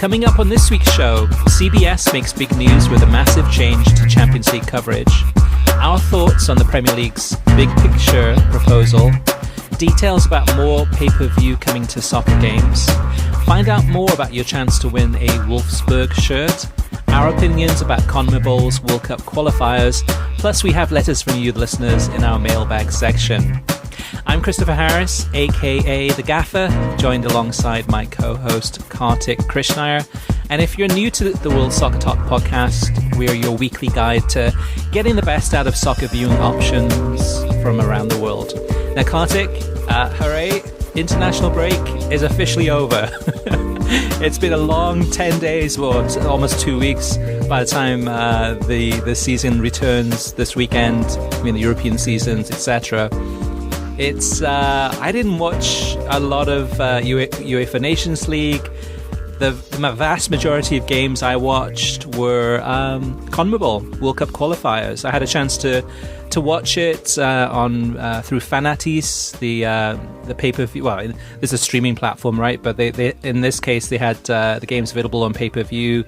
Coming up on this week's show, CBS makes big news with a massive change to Champions League coverage. Our thoughts on the Premier League's big picture proposal. Details about more pay-per-view coming to soccer games. Find out more about your chance to win a Wolfsburg shirt. Our opinions about CONMEBOL's World Cup qualifiers. Plus, we have letters from you, the listeners, in our mailbag section. I'm Christopher Harris, aka The Gaffer, joined alongside my co-host Kartik Krishnaiyer. And if you're new to the World Soccer Talk podcast, we are your weekly guide to getting the best out of soccer viewing options from around the world. Now, Kartik, hooray, international break is officially over. It's been a long 10 days, or almost 2 weeks by the time the season returns this weekend. I mean, the European seasons, etc. It's I didn't watch a lot of UEFA Nations League. The vast majority of games I watched were CONMEBOL World Cup qualifiers. I had a chance to watch it on through Fanatis, the pay-per-view. Well, there's a streaming platform, right? But they in this case they had the games available on pay-per-view,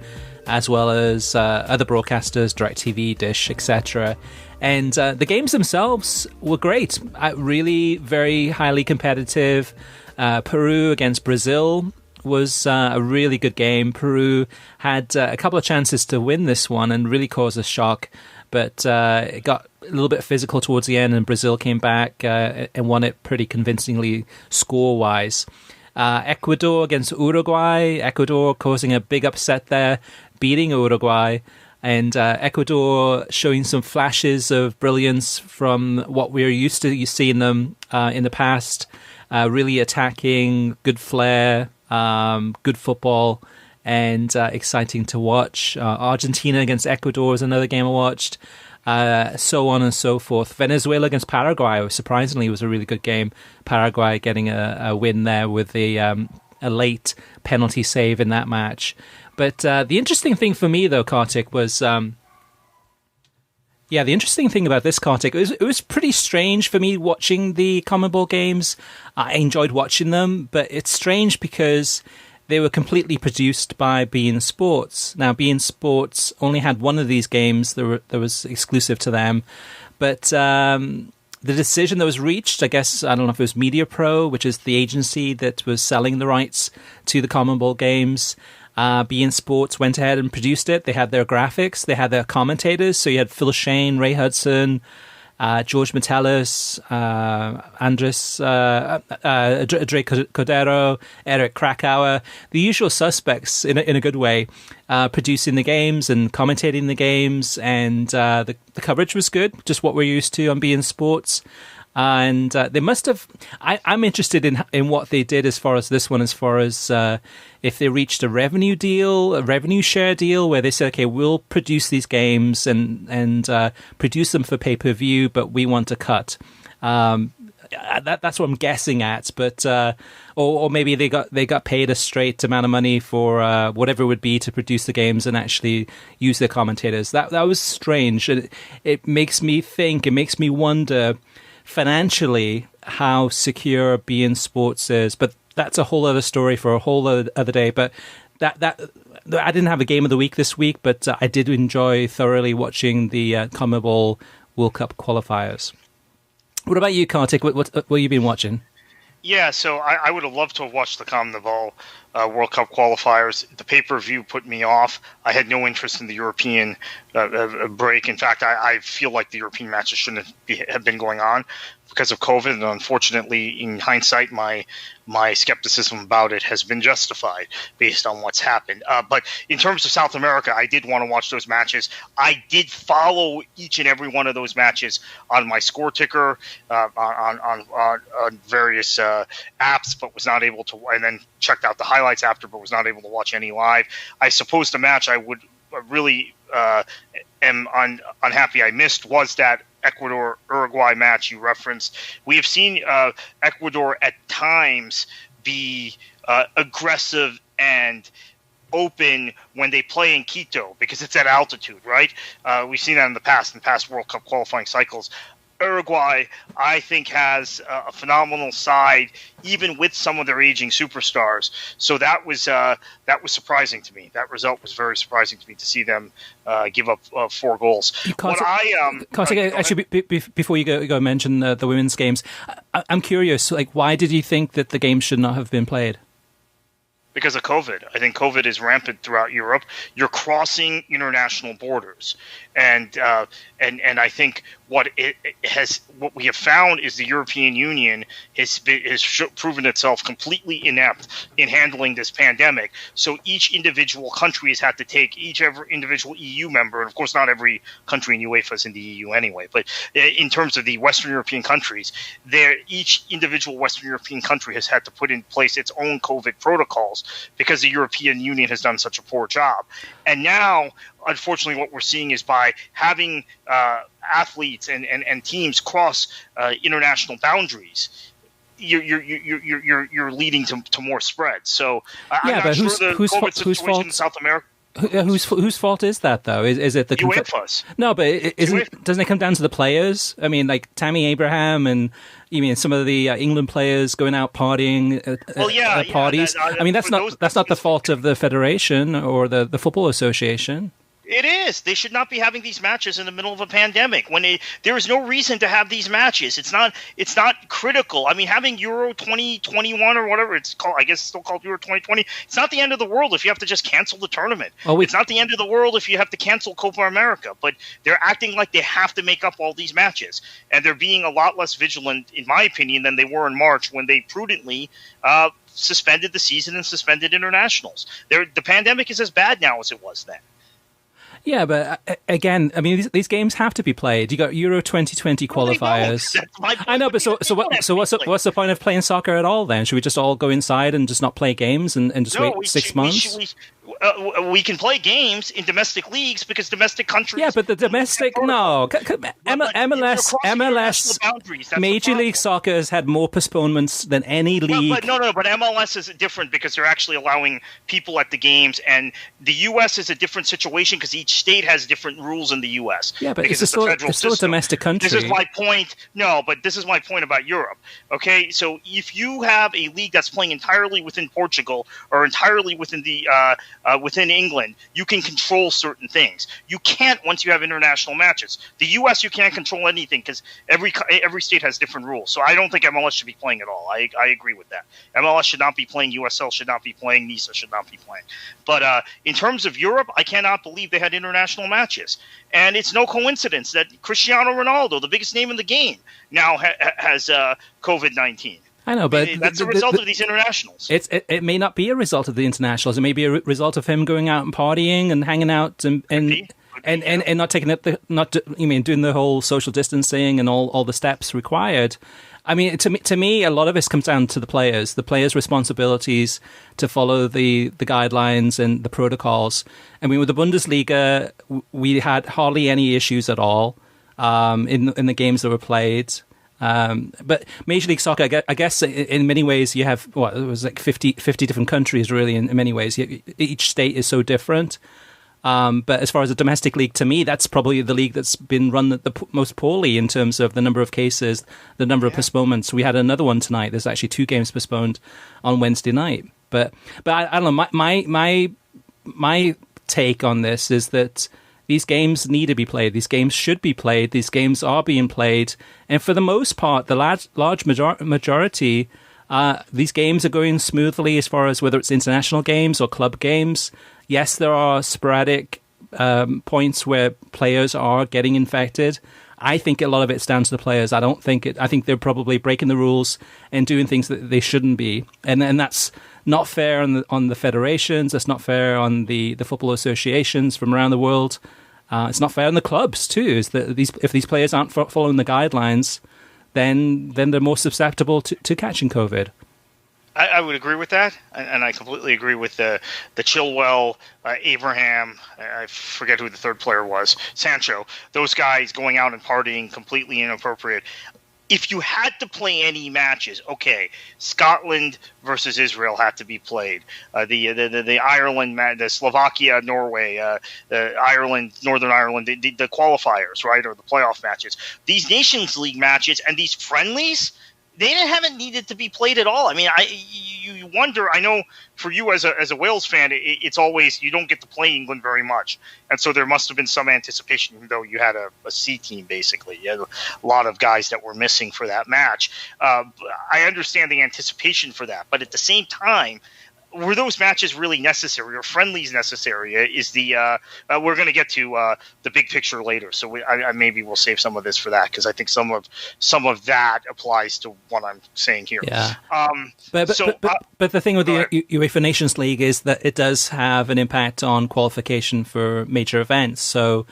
as well as other broadcasters, DirecTV, Dish, etc. And the games themselves were great. Really very highly competitive. Peru against Brazil was a really good game. Peru had a couple of chances to win this one and really cause a shock, but it got a little bit physical towards the end, and Brazil came back and won it pretty convincingly score-wise. Ecuador against Uruguay. Ecuador causing a big upset there, beating Uruguay. And Ecuador showing some flashes of brilliance from what we're used to seeing them in the past. Really attacking, good flair, good football, and exciting to watch. Argentina against Ecuador is another game I watched. So on and so forth. Venezuela against Paraguay, surprisingly, was a really good game. Paraguay getting a win there with a late penalty save in that match. But the interesting thing for me, though, Kartik, was... the interesting thing about this, Kartik, it was pretty strange for me watching the CONMEBOL games. I enjoyed watching them, but it's strange because they were completely produced by beIN Sports. Now, beIN Sports only had one of these games that was exclusive to them, but the decision that was reached, I guess, I don't know if it was MediaPro, which is the agency that was selling the rights to the CONMEBOL games. beIN Sports went ahead and produced it. They had their graphics, they had their commentators. So you had Phil Shane, Ray Hudson, George Metellus, Andres, Dre Cordero, Eric Krakauer, the usual suspects in a good way, producing the games and commentating the games. And the coverage was good, just what we're used to on beIN Sports. And they must have... I'm interested in what they did as far as this one, as far as if they reached a revenue share deal, where they said, okay, we'll produce these games and produce them for pay-per-view, but we want a cut. That's what I'm guessing at. But or maybe they got paid a straight amount of money for whatever it would be to produce the games and actually use their commentators. That was strange. It makes me think. It makes me wonder financially how secure beIN Sports is, but that's a whole other story for a whole other day. But that I didn't have a game of the week this week, but I did enjoy thoroughly watching the CONMEBOL World Cup qualifiers. What about you, Kartik? What have you been watching? Yeah, so I would have loved to have watched the CONMEBOL World Cup qualifiers. The pay-per-view put me off. I had no interest in the European break. In fact, I feel like the European matches shouldn't have been going on because of COVID. And unfortunately, in hindsight, my skepticism about it has been justified based on what's happened. But in terms of South America, I did want to watch those matches. I did follow each and every one of those matches on my score ticker, on various apps, but was not able to, and then checked out the highlights after, but was not able to watch any live. I suppose the match I would really am unhappy I missed was that Ecuador-Uruguay match you referenced. We have seen Ecuador at times be aggressive and open when they play in Quito because it's at altitude, right? We've seen that in past World Cup qualifying cycles. Uruguay, I think, has a phenomenal side, even with some of their aging superstars. So that was surprising to me. That result was very surprising to me, to see them give up 4 goals. Actually, before you go mention the women's games, I'm curious. Like, why did you think that the game should not have been played? Because of COVID. I think COVID is rampant throughout Europe. You're crossing international borders, and I think what we have found is the European Union has proven itself completely inept in handling this pandemic. So each individual country has had to take every individual EU member, and of course not every country in UEFA is in the EU anyway, but in terms of the Western European countries, each individual Western European country has had to put in place its own COVID protocols because the European Union has done such a poor job. And now, unfortunately, what we're seeing is by having athletes and teams cross international boundaries, you're leading to more spread. So I'm not sure the COVID situation in South America. Whose fault is that, though? Is it the UEFA's? No, but doesn't it come down to the players? I mean, like Tammy Abraham and some of the England players going out partying at parties. That's not the fault of the federation or the Football Association. It is. They should not be having these matches in the middle of a pandemic there is no reason to have these matches. It's not critical. I mean, having Euro 2021 or whatever it's called, I guess it's still called Euro 2020. It's not the end of the world if you have to just cancel the tournament. It's not the end of the world if you have to cancel Copa America. But they're acting like they have to make up all these matches, and they're being a lot less vigilant, in my opinion, than they were in March when they prudently suspended the season and suspended internationals. The pandemic is as bad now as it was then. Yeah, but again, I mean, these games have to be played. You got Euro 2020 qualifiers. I know, but what's the point of playing soccer at all then? Should we just all go inside and just not play games and just wait 6 months? We can play games in domestic leagues because domestic countries. Yeah, but the domestic MLS, Major League Soccer has had more postponements than any league. But MLS is different because they're actually allowing people at the games, and the U.S. is a different situation because each state has different rules in the U.S. Yeah, but it's still a domestic country. This is my point. No, but this is my point about Europe. Okay, so if you have a league that's playing entirely within Portugal or entirely within within England, you can control certain things. You can't once you have international matches. The U.S. you can't control anything because every state has different rules. So I don't think MLS should be playing at all. I agree with that. MLS should not be playing. USL should not be playing. NISA should not be playing. But in terms of Europe, I cannot believe they had international matches. And it's no coincidence that Cristiano Ronaldo, the biggest name in the game, now has COVID-19. I know, but that's a result of these internationals. It may not be a result of the internationals. It may be a result of him going out and partying and hanging out and not taking doing the whole social distancing and all the steps required. I mean, to me, a lot of this comes down to the players' responsibilities to follow the guidelines and the protocols. I mean, with the Bundesliga, we had hardly any issues at all in the games that were played. But Major League Soccer, I guess in many ways you have, it was like 50 different countries really in many ways. Each state is so different. But as far as the domestic league, to me, that's probably the league that's been run the most poorly in terms of the number of cases, the number of postponements. We had another one tonight. There's actually 2 games postponed on Wednesday night. But I don't know. My take on this is that these games need to be played. These games should be played. These games are being played. And for the most part, the large majority, these games are going smoothly as far as whether it's international games or club games. Yes, there are sporadic points where players are getting infected. I think a lot of it's down to the players. I think they're probably breaking the rules and doing things that they shouldn't be. And that's not fair on the federations. That's not fair on the football associations from around the world. It's not fair on the clubs too. Is that if these players aren't following the guidelines, then they're more susceptible to catching COVID. I would agree with that, and I completely agree with the Chilwell, Abraham, I forget who the third player was, Sancho. Those guys going out and partying completely inappropriate. if you had to play any matches, okay, Scotland versus Israel had to be played. The Ireland, the Slovakia, Norway, Ireland, Northern Ireland, the qualifiers, right, or the playoff matches. These Nations League matches and these friendlies, they haven't needed to be played at all. I mean, you wonder. I know for you as a Wales fan, it's always you don't get to play England very much, and so there must have been some anticipation. Even though you had a C team, basically, you had a lot of guys that were missing for that match. I understand the anticipation for that, but at the same time, were those matches really necessary or friendlies necessary? Is the we're going to get to the big picture later, so maybe we'll save some of this for that because I think some of that applies to what I'm saying here. Yeah. But the thing with the UEFA Nations League is that it does have an impact on qualification for major events. So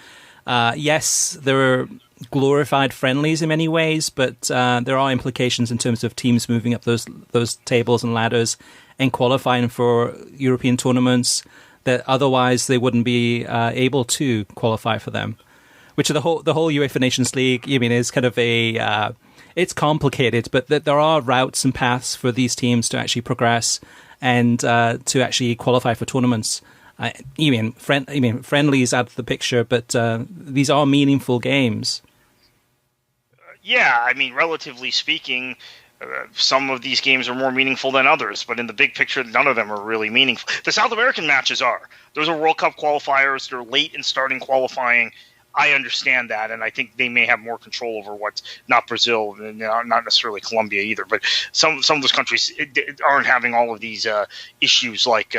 yes, there are glorified friendlies in many ways, but there are implications in terms of teams moving up those tables and ladders and qualifying for European tournaments that otherwise they wouldn't be able to qualify for them. Which the whole UEFA Nations League, I mean, is kind of it's complicated, but there are routes and paths for these teams to actually progress and to actually qualify for tournaments. Friendlies out of the picture, but these are meaningful games. Yeah, I mean, relatively speaking, some of these games are more meaningful than others, but in the big picture, none of them are really meaningful. The South American matches are. Those are World Cup qualifiers. They're late in starting qualifying. I understand that, and I think they may have more control over what's not Brazil, and not necessarily Colombia either. But some of those countries aren't having all of these issues like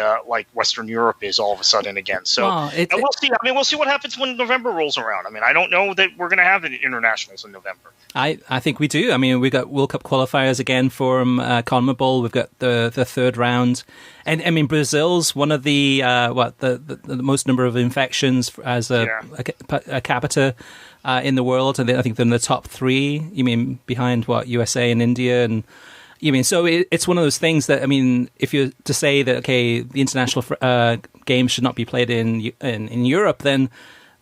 Western Europe is all of a sudden again. So and we'll see. I mean, we'll see what happens when November rolls around. I mean, I don't know that we're going to have internationals in November. I think we do. I mean, we've got World Cup qualifiers again for CONMEBOL. We've got the third round. And I mean, Brazil's one of the the most number of infections as a capita in the world, and I think they're in the top 3. You mean behind USA and India, and you mean so it's one of those things that I mean, if you're to say that the international games should not be played in Europe, then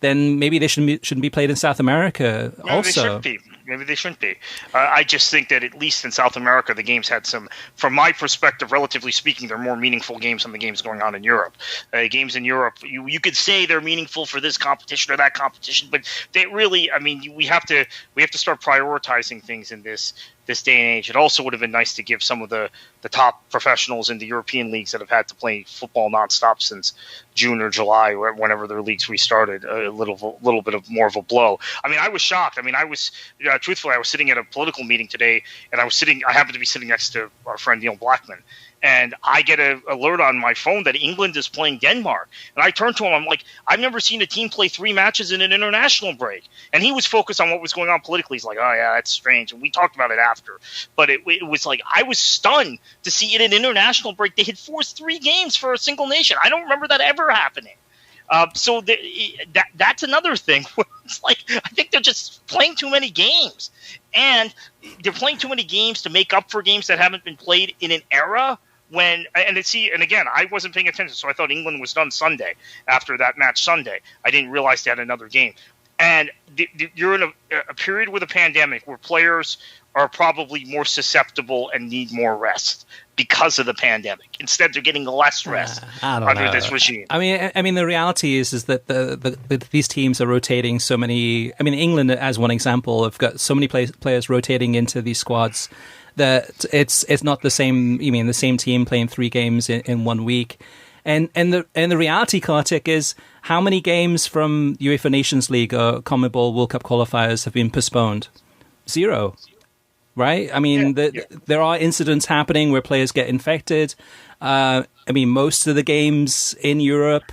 maybe they shouldn't be played in South America also. Maybe they shouldn't be. I just think that at least in South America, the games had some, from my perspective, relatively speaking, they're more meaningful games than the games going on in Europe. Games in Europe, you could say they're meaningful for this competition or that competition, but they really, I mean, we have to start prioritizing things in this day and age. It also would have been nice to give some of the top professionals in the European leagues that have had to play football nonstop since June or July, or whenever their leagues restarted, a little bit of more of a blow. I mean, I was shocked. I mean, truthfully, I was sitting at a political meeting today, and I happened to be sitting next to our friend Neil Blackman. And I get an alert on my phone that England is playing Denmark. And I turned to him. I'm like, I've never seen a team play 3 matches in an international break. And he was focused on what was going on politically. He's like, oh, yeah, that's strange. And we talked about it after. But it was like, I was stunned to see in an international break they had forced 3 games for a single nation. I don't remember that ever happening. So that's another thing. It's like, I think they're just playing too many games. And they're playing too many games to make up for games that haven't been played in an era when, and again, I wasn't paying attention, so I thought England was done Sunday after that match Sunday. I didn't realize they had another game. And you're in a period with a pandemic where players are probably more susceptible and need more rest because of the pandemic. Instead, they're getting less rest under this regime. I mean, the reality is that these teams are rotating so many. I mean, England, as one example, have got so many players rotating into these squads that it's not the same. You mean the same team playing 3 games in 1 week. And the reality, Kartik, is how many games from UEFA Nations League or CONMEBOL World Cup qualifiers have been postponed? 0. Right? I mean, there are incidents happening where players get infected. I mean, most of the games in Europe,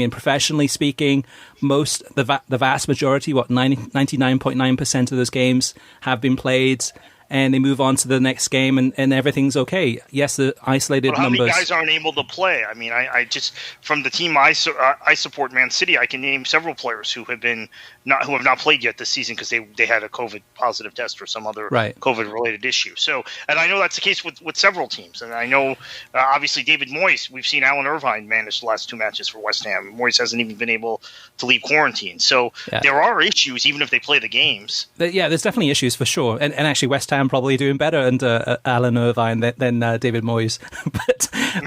professionally speaking, the vast majority, 99.9% of those games have been played, and they move on to the next game, and everything's okay. Yes, the isolated how numbers. Many guys aren't able to play? I mean, I just, from the team I support, Man City, I can name several players who have been who have not played yet this season because they had a COVID positive test or some other COVID related issue. So, and I know that's the case with several teams. And I know obviously David Moyes, we've seen Alan Irvine manage the last 2 matches for West Ham. Moyes hasn't even been able to leave quarantine. So there are issues even if they play the games. Yeah, there's definitely issues for sure. And actually West Ham probably doing better under Alan Irvine than David Moyes.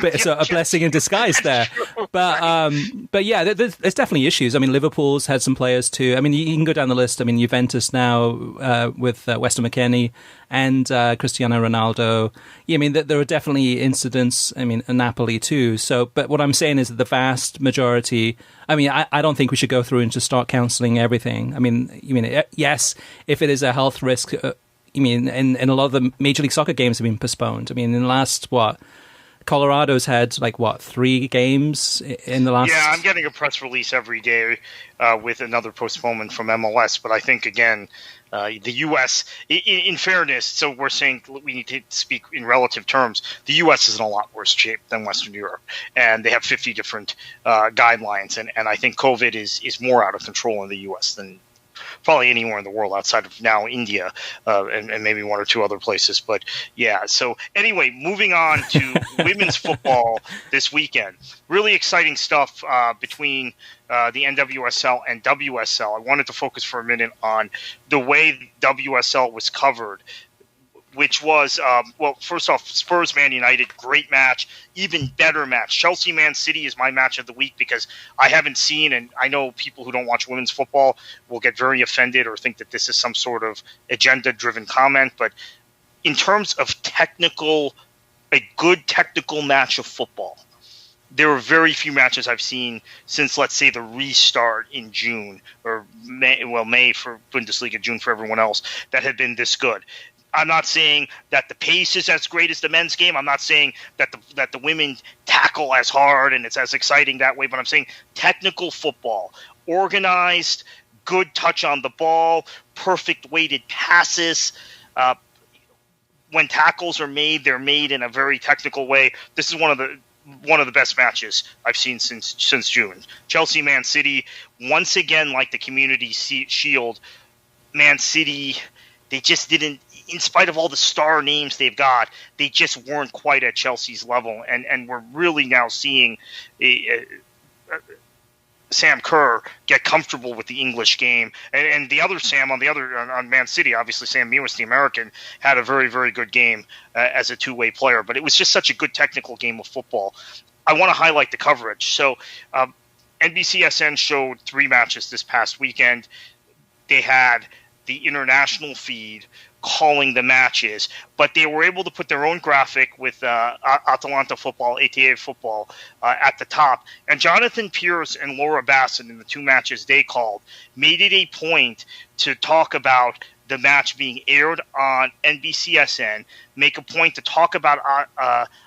but so a blessing in disguise there. But yeah, there's definitely issues. I mean, Liverpool's had some players too. I mean, you can go down the list. I mean, Juventus now with Weston McKennie and Cristiano Ronaldo. Yeah, I mean, there are definitely incidents. I mean, Napoli too. So, but what I'm saying is that the vast majority. I mean, I don't think we should go through and just start cancelling everything. I mean, yes, if it is a health risk. I mean, and a lot of the Major League Soccer games have been postponed. I mean, in the last Colorado's had 3 games in the last. Yeah, I'm getting a press release every day with another postponement from MLS. But I think again, the U.S. In fairness, so we're saying we need to speak in relative terms. The U.S. is in a lot worse shape than Western Europe, and they have 50 different guidelines. And I think COVID is more out of control in the U.S. than probably anywhere in the world outside of now India and maybe 1 or 2 other places. But yeah, so anyway, moving on to women's football this weekend. Really exciting stuff between the NWSL and WSL. I wanted to focus for a minute on the way WSL was covered, which was, first off, Spurs Man United, great match, even better match. Chelsea Man City is my match of the week because I haven't seen, and I know people who don't watch women's football will get very offended or think that this is some sort of agenda-driven comment, but in terms of a good technical match of football, there are very few matches I've seen since, let's say, the restart in June, or May for Bundesliga, June for everyone else, that had been this good. I'm not saying that the pace is as great as the men's game. I'm not saying that the women tackle as hard and it's as exciting that way, but I'm saying technical football, organized, good touch on the ball, perfect weighted passes. When tackles are made, they're made in a very technical way. This is one of the best matches I've seen since June. Chelsea Man City, once again, like the Community Shield, Man City, they just didn't. In spite of all the star names they've got, they just weren't quite at Chelsea's level. And we're really now seeing Sam Kerr get comfortable with the English game. And the other Sam on Man City, obviously Sam Mewis, the American, had a very, very good game as a two-way player. But it was just such a good technical game of football. I want to highlight the coverage. So NBCSN showed 3 matches this past weekend. They had the international feed calling the matches, but they were able to put their own graphic with Atalanta football, ATA football at the top. And Jonathan Pierce and Laura Bassett, in the 2 matches they called, made it a point to talk about the match being aired on NBCSN, make a point to talk about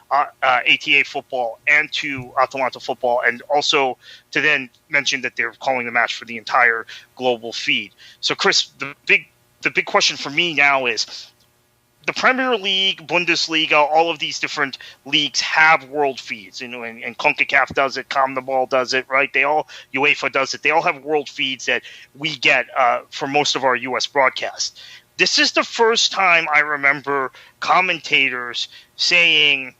ATA football and to Atalanta football, and also to then mention that they're calling the match for the entire global feed. So, Chris, the big question for me now is the Premier League, Bundesliga, all of these different leagues have world feeds, and CONCACAF does it, CONMEBOL does it, right? UEFA does it. They all have world feeds that we get for most of our U.S. broadcasts. This is the first time I remember commentators saying,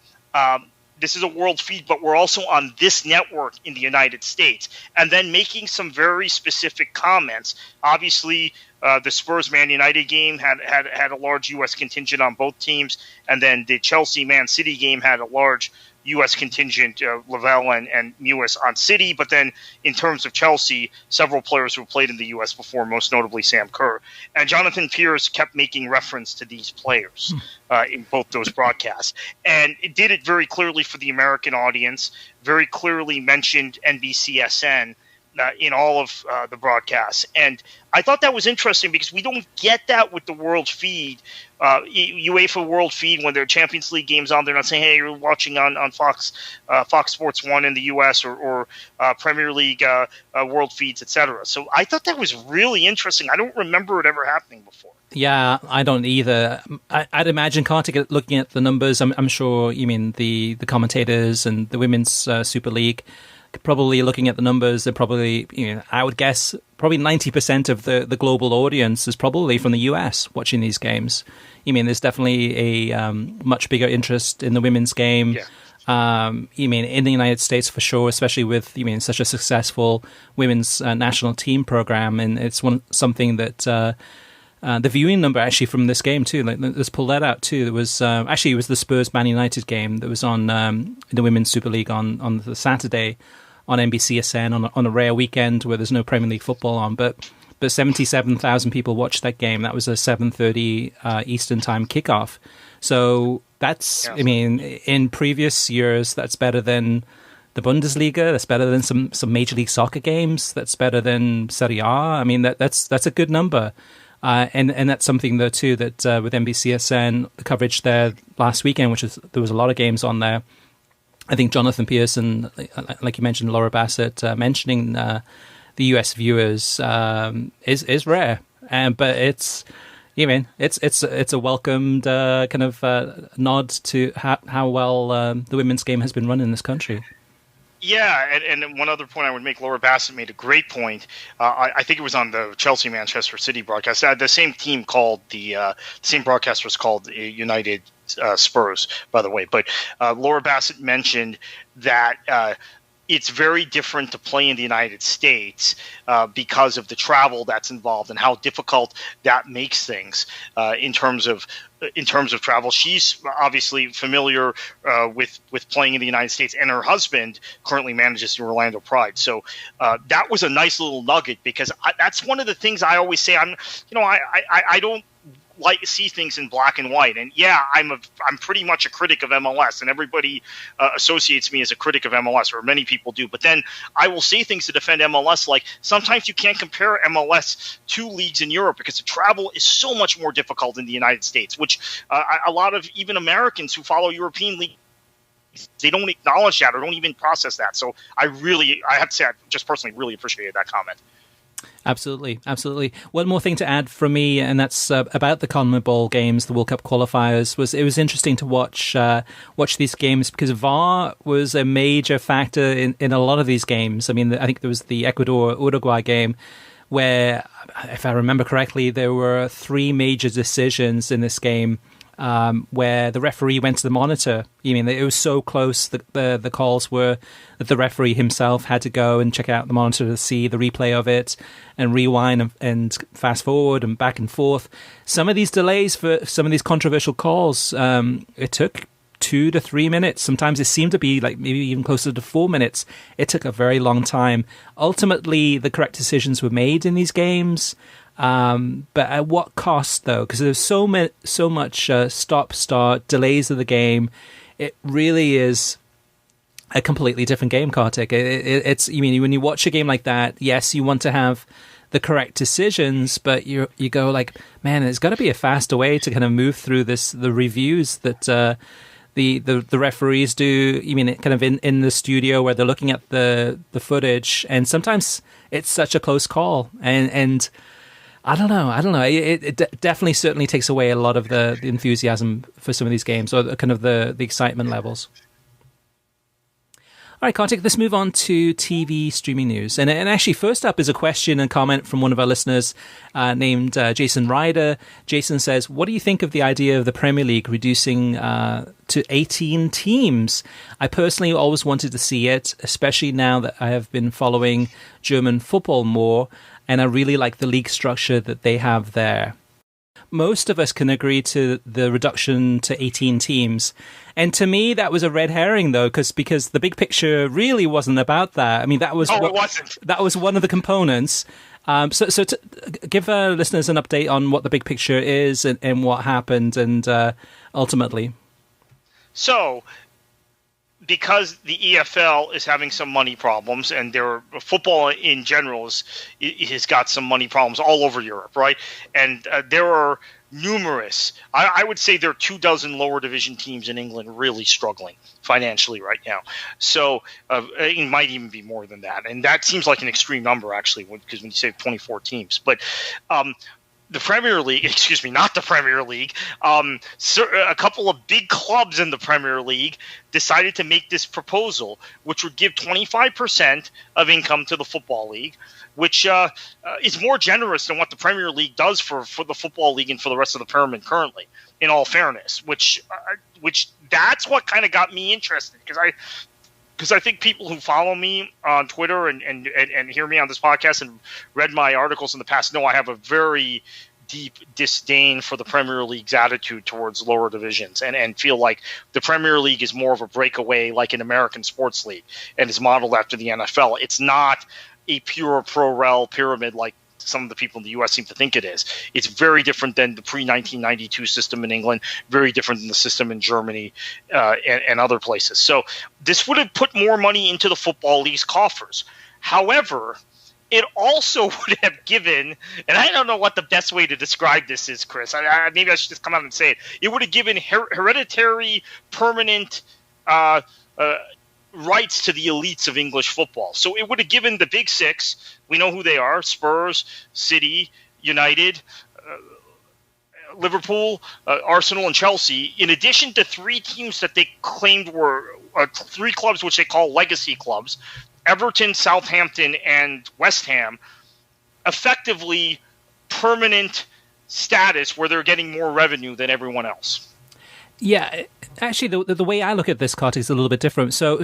this is a world feed, but we're also on this network in the United States, and then making some very specific comments. Obviously, the Spurs Man United game had a large U.S. contingent on both teams, and then the Chelsea Man City game had a large U.S. contingent, Lavelle and Mewis on City. But then in terms of Chelsea, several players who played in the U.S. before, most notably Sam Kerr. And Jonathan Pierce kept making reference to these players in both those broadcasts. And it did it very clearly for the American audience, very clearly mentioned NBCSN in all of the broadcasts. And I thought that was interesting because we don't get that with the world feed, UEFA world feed. When there are Champions League games on, they're not saying, hey, you're watching on Fox Sports 1 in the US or Premier League world feeds, etc. So I thought that was really interesting. I don't remember it ever happening before. Yeah, I don't either. I'd imagine, Kartik, looking at the numbers, I'm sure you mean the commentators and the Women's Super League, probably looking at the numbers, they're probably, I would guess probably 90% of the global audience is probably from the US watching these games. You mean there's definitely a much bigger interest in the women's game. Yeah. You mean in the United States for sure, especially with such a successful women's national team program, and it's something that the viewing number actually from this game too. Let's pull that out too. There was actually it was the Spurs Man United game that was on the Women's Super League on the Saturday on NBCSN on a rare weekend where there's no Premier League football on, but 77,000 people watched that game. That was a 7:30 Eastern time kickoff. So that's, I mean, in previous years, that's better than the Bundesliga. That's better than some Major League Soccer games. That's better than Serie A. I mean, that's a good number. And that's something, though, too, that with NBCSN, the coverage there last weekend, there was a lot of games on there. I think Jonathan Pearson, like you mentioned, Laura Bassett, mentioning the US viewers is rare. But it's... it's a welcomed kind of nod to how well the women's game has been run in this country. Yeah, and one other point I would make, Laura Bassett made a great point. I think it was on the Chelsea-Manchester City broadcast. The same team called the same broadcast was called United Spurs, by the way. But Laura Bassett mentioned that it's very different to play in the United States because of the travel that's involved and how difficult that makes things in terms of travel. She's obviously familiar with playing in the United States, and her husband currently manages the Orlando Pride. So that was a nice little nugget, because that's one of the things I always say. I don't see things in black and white, and I'm pretty much a critic of MLS, and everybody associates me as a critic of MLS, or many people do. But then I will say things to defend MLS, like sometimes you can't compare MLS to leagues in Europe because the travel is so much more difficult in the United States, which a lot of even Americans who follow European leagues, they don't acknowledge that or don't even process that. So I have to say, I just personally really appreciated that comment. Absolutely, absolutely. One more thing to add from me, and that's about the CONMEBOL games, the World Cup qualifiers. It was interesting to watch these games, because VAR was a major factor in a lot of these games. I mean, I think there was the Ecuador-Uruguay game where, if I remember correctly, there were 3 major decisions in this game where the referee went to the monitor. It was so close that the calls were that the referee himself had to go and check out the monitor to see the replay of it and rewind and fast forward and back and forth. Some of these delays for some of these controversial calls, it took 2 to 3 minutes. Sometimes it seemed to be like maybe even closer to 4 minutes. It took a very long time. Ultimately, the correct decisions were made in these games. But at what cost, though? Because there's so much stop-start delays of the game. It really is a completely different game, Kartik. It's when you watch a game like that, yes, you want to have the correct decisions, but you go like, man, there's got to be a faster way to kind of move through the reviews that the referees do. Kind of in the studio where they're looking at the footage, and sometimes it's such a close call, and I don't know. It definitely certainly takes away a lot of the enthusiasm for some of these games, or kind of the excitement levels. All right, Kartik, let's move on to TV streaming news. And actually, first up is a question and comment from one of our listeners named Jason Ryder. Jason says, what do you think of the idea of the Premier League reducing to 18 teams? I personally always wanted to see it, especially now that I have been following German football more, and I really like the league structure that they have there. Most of us can agree to the reduction to 18 teams. And to me, that was a red herring, though, because the big picture really wasn't about that. It wasn't. That was one of the components. So to give our listeners an update on what the big picture is and what happened, and ultimately. So, because the EFL is having some money problems, and their football in general has got some money problems all over Europe, right? And there are numerous, I would say there are 24 lower division teams in England really struggling financially right now. So it might even be more than that. And that seems like an extreme number, actually, because when you say 24 teams. But the Premier League, excuse me, not the Premier League, a couple of big clubs in the Premier League decided to make this proposal, which would give 25% of income to the Football League, which is more generous than what the Premier League does for the Football League and for the rest of the pyramid currently, in all fairness, which that's what kind of got me interested, because I think people who follow me on Twitter and hear me on this podcast and read my articles in the past know I have a very deep disdain for the Premier League's attitude towards lower divisions and feel like the Premier League is more of a breakaway like an American sports league and is modeled after the NFL. It's not a pure pro-rel pyramid like some of the people in the U.S. seem to think it is. It's very different than the pre-1992 system in England, very different than the system in Germany and other places. So this would have put more money into the Football League's coffers. However, it also would have given, and I don't know what the best way to describe this is, Chris. Maybe I should just come out and say it. It would have given hereditary, permanent rights to the elites of English football. So it would have given the Big Six, we know who they are, Spurs, City, United, Liverpool, Arsenal, and Chelsea, in addition to three teams that they claimed were three clubs which they call legacy clubs, Everton, Southampton, and West Ham, effectively permanent status where they're getting more revenue than everyone else. Yeah, actually, the way I look at this, Kartik, is a little bit different. So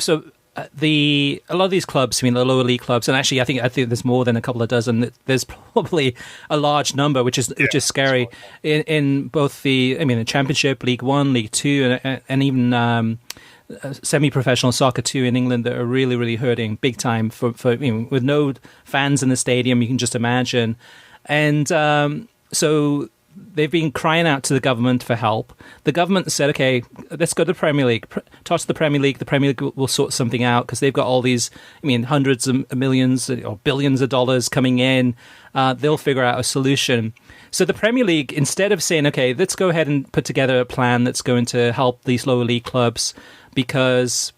a lot of these clubs, I mean, the lower league clubs, and actually, I think there's more than a couple of dozen. There's probably a large number, which is scary in both the Championship, League One, League Two, and even semi-professional soccer too in England that are really, really hurting big time for with no fans in the stadium. You can just imagine, and so they've been crying out to the government for help. The government said, okay, let's go to the Premier League. Toss the Premier League. The Premier League will sort something out because they've got all these, hundreds of millions or billions of dollars coming in. They'll figure out a solution. So the Premier League, instead of saying, okay, let's go ahead and put together a plan that's going to help these lower league clubs because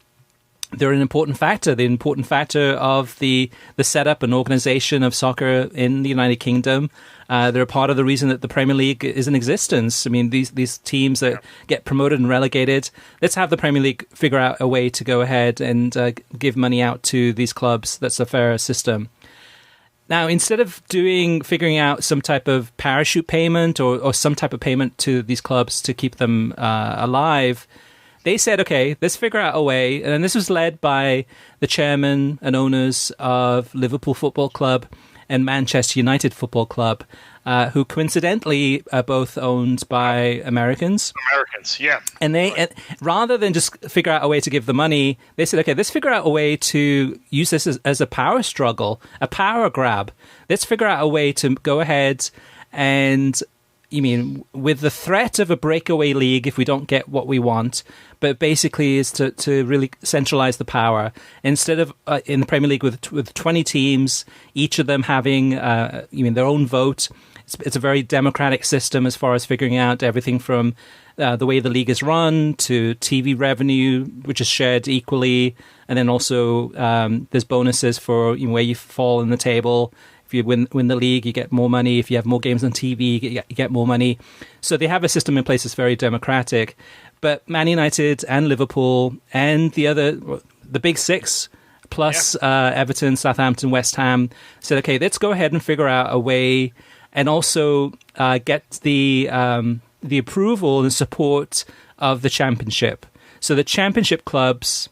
they're an important factor, the important factor of the setup and organization of soccer in the United Kingdom. They're a part of the reason that the Premier League is in existence. I mean, these teams that get promoted and relegated, let's have the Premier League figure out a way to go ahead and give money out to these clubs. That's a fairer system. Now, instead of figuring out some type of parachute payment or some type of payment to these clubs to keep them alive, they said, okay, let's figure out a way. And this was led by the chairman and owners of Liverpool Football Club and Manchester United Football Club, who coincidentally are both owned by Americans. Americans, yeah. And rather than just figure out a way to give the money, they said, okay, let's figure out a way to use this as a power struggle, a power grab. Let's figure out a way to go ahead and, with the threat of a breakaway league if we don't get what we want, but basically is to really centralize the power. Instead of in the Premier League with 20 teams, each of them having their own vote. It's a very democratic system as far as figuring out everything from the way the league is run to TV revenue, which is shared equally, and then also there's bonuses for where you fall in the table. If you win the league, you get more money. If you have more games on TV, you get more money. So they have a system in place that's very democratic. But Man United and Liverpool and the Big Six, plus Everton, Southampton, West Ham, said, okay, let's go ahead and figure out a way and also get the approval and support of the Championship. So the Championship clubs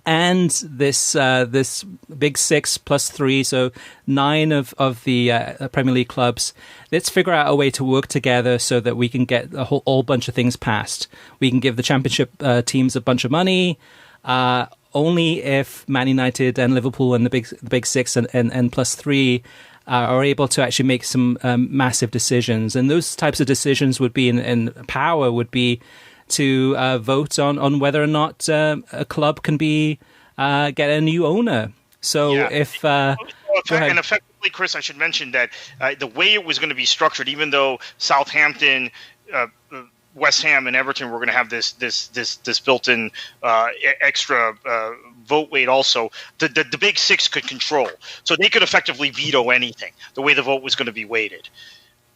and this Big Six plus 3, so 9 of the Premier League clubs, let's figure out a way to work together so that we can get a whole bunch of things passed. We can give the Championship teams a bunch of money, only if Man United and Liverpool and the Big Six and plus 3 are able to actually make some massive decisions. And those types of decisions would be, in power would be, to vote on whether or not a club can get a new owner. So if and effectively, Chris, I should mention that the way it was going to be structured, even though Southampton, West Ham, and Everton were going to have this built-in extra vote weight, also the Big Six could control, so they could effectively veto anything. The way the vote was going to be weighted.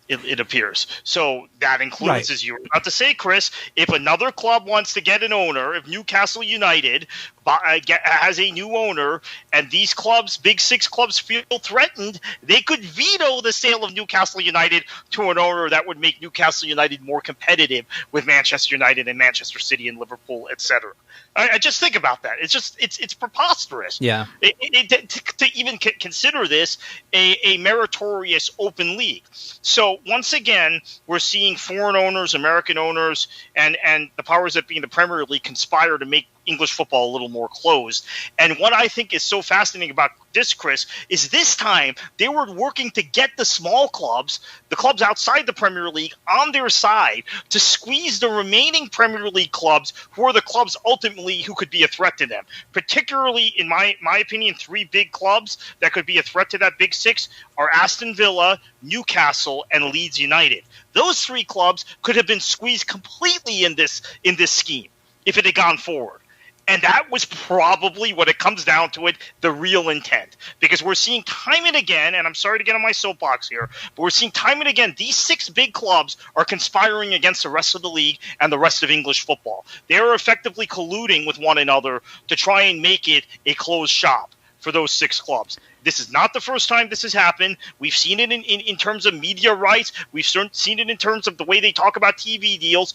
It appears. So that includes, Right. as you were about to say, Chris, if another club wants to get an owner, if Newcastle United has a new owner, and these clubs, Big Six clubs, feel threatened, they could veto the sale of Newcastle United to an owner that would make Newcastle United more competitive with Manchester United and Manchester City and Liverpool, etc. I just think about that. It's preposterous. Yeah. To even consider this a meritorious open league. So once again, we're seeing foreign owners, American owners, and the powers that be in the Premier League conspire to make English football a little more closed. And what I think is so fascinating about this, Chris, is this time they were working to get the small clubs, the clubs outside the Premier League, on their side to squeeze the remaining Premier League clubs who are the clubs ultimately who could be a threat to them. Particularly, in my opinion, three big clubs that could be a threat to that Big Six are Aston Villa, Newcastle, and Leeds United. Those three clubs could have been squeezed completely in this scheme if it had gone forward. And that was probably what it comes down to the real intent. Because we're seeing time and again, and I'm sorry to get on my soapbox here, but we're seeing time and again, these six big clubs are conspiring against the rest of the league and the rest of English football. They are effectively colluding with one another to try and make it a closed shop for those six clubs. This is not the first time this has happened. We've seen it in terms of media rights. We've seen it in terms of the way they talk about TV deals.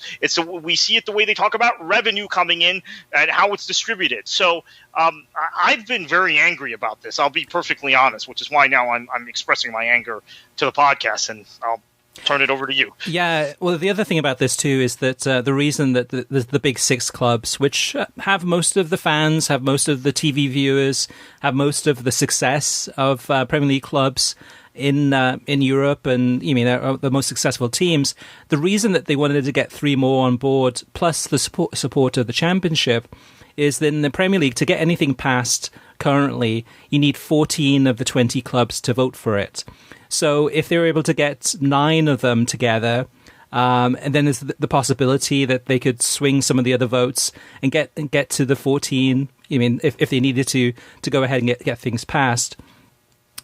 We see it the way they talk about revenue coming in and how it's distributed. So I've been very angry about this. I'll be perfectly honest, which is why now I'm expressing my anger to the podcast, and I'll turn it over to you. Yeah, well, the other thing about this too is that the reason that the Big Six clubs, which have most of the fans, have most of the TV viewers, have most of the success of Premier League clubs in Europe, and are the most successful teams, the reason that they wanted to get three more on board, plus the support of the Championship, is that in the Premier League, to get anything passed currently, you need 14 of the 20 clubs to vote for it. So if they were able to get 9 of them together, and then there's the possibility that they could swing some of the other votes and get to the 14. If they needed to go ahead and get things passed.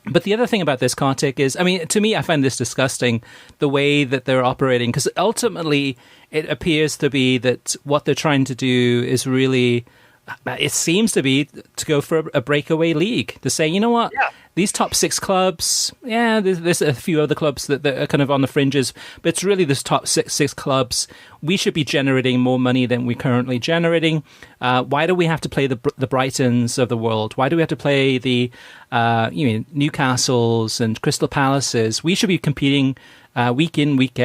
But the other thing about this, Kartik, is, to me, I find this disgusting, the way that they're operating, because ultimately it appears to be that what they're trying to do is really, it seems to be to go for a breakaway league, to say, you know what? Yeah. These top 6 clubs, there's a few other clubs that are kind of on the fringes, but it's really this top six clubs. We should be generating more money than we're currently generating. Why do we have to play the Brightons of the world? Why do we have to play the Newcastles and Crystal Palaces? We should be competing week in, week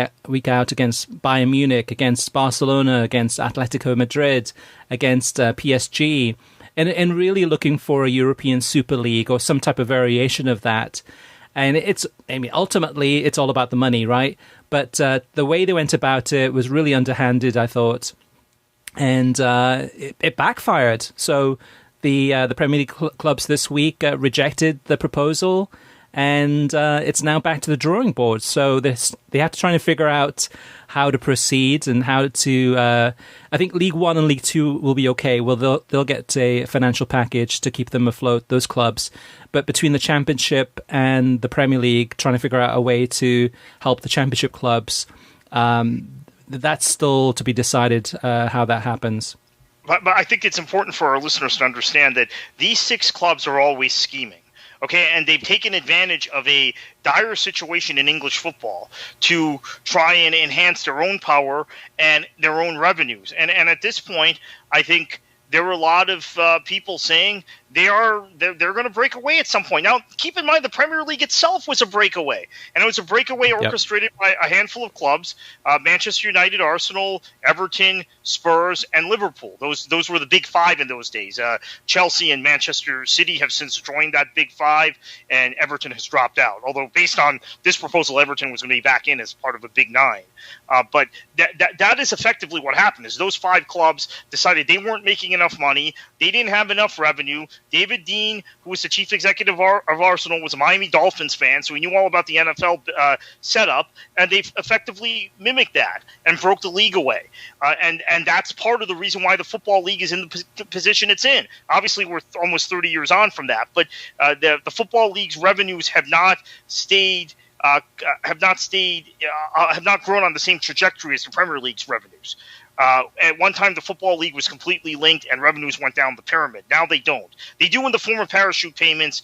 out against Bayern Munich, against Barcelona, against Atletico Madrid, against PSG. And really looking for a European Super League or some type of variation of that. And ultimately, it's all about the money, right? But the way they went about it was really underhanded, I thought. And it backfired. So the Premier League clubs this week rejected the proposal. And it's now back to the drawing board. So they have to try and figure out how to proceed and how to. I think League One and League Two will be okay. Well, they'll get a financial package to keep them afloat, those clubs. But between the Championship and the Premier League, trying to figure out a way to help the Championship clubs, that's still to be decided how that happens. But I think it's important for our listeners to understand that these 6 clubs are always scheming. Okay, and they've taken advantage of a dire situation in English football to try and enhance their own power and their own revenues. And at this point, I think there were a lot of people saying they're going to break away at some point. Now, keep in mind, the Premier League itself was a breakaway, and it was a breakaway orchestrated by a handful of clubs: Manchester United, Arsenal, Everton, Spurs, and Liverpool. Those were the big 5 in those days. Chelsea and Manchester City have since joined that big 5, and Everton has dropped out. Although, based on this proposal, Everton was going to be back in as part of a big 9. But that is effectively what happened. Is those 5 clubs decided they weren't making enough money, they didn't have enough revenue. David Dean, who was the chief executive of Arsenal, was a Miami Dolphins fan, so he knew all about the NFL setup, and they effectively mimicked that and broke the league away. And that's part of the reason why the Football League is in the position it's in. Obviously, we're almost 30 years on from that, but the Football League's revenues have not stayed have not grown on the same trajectory as the Premier League's revenues. At one time, the Football League was completely linked, and revenues went down the pyramid. Now they don't. They do in the form of parachute payments.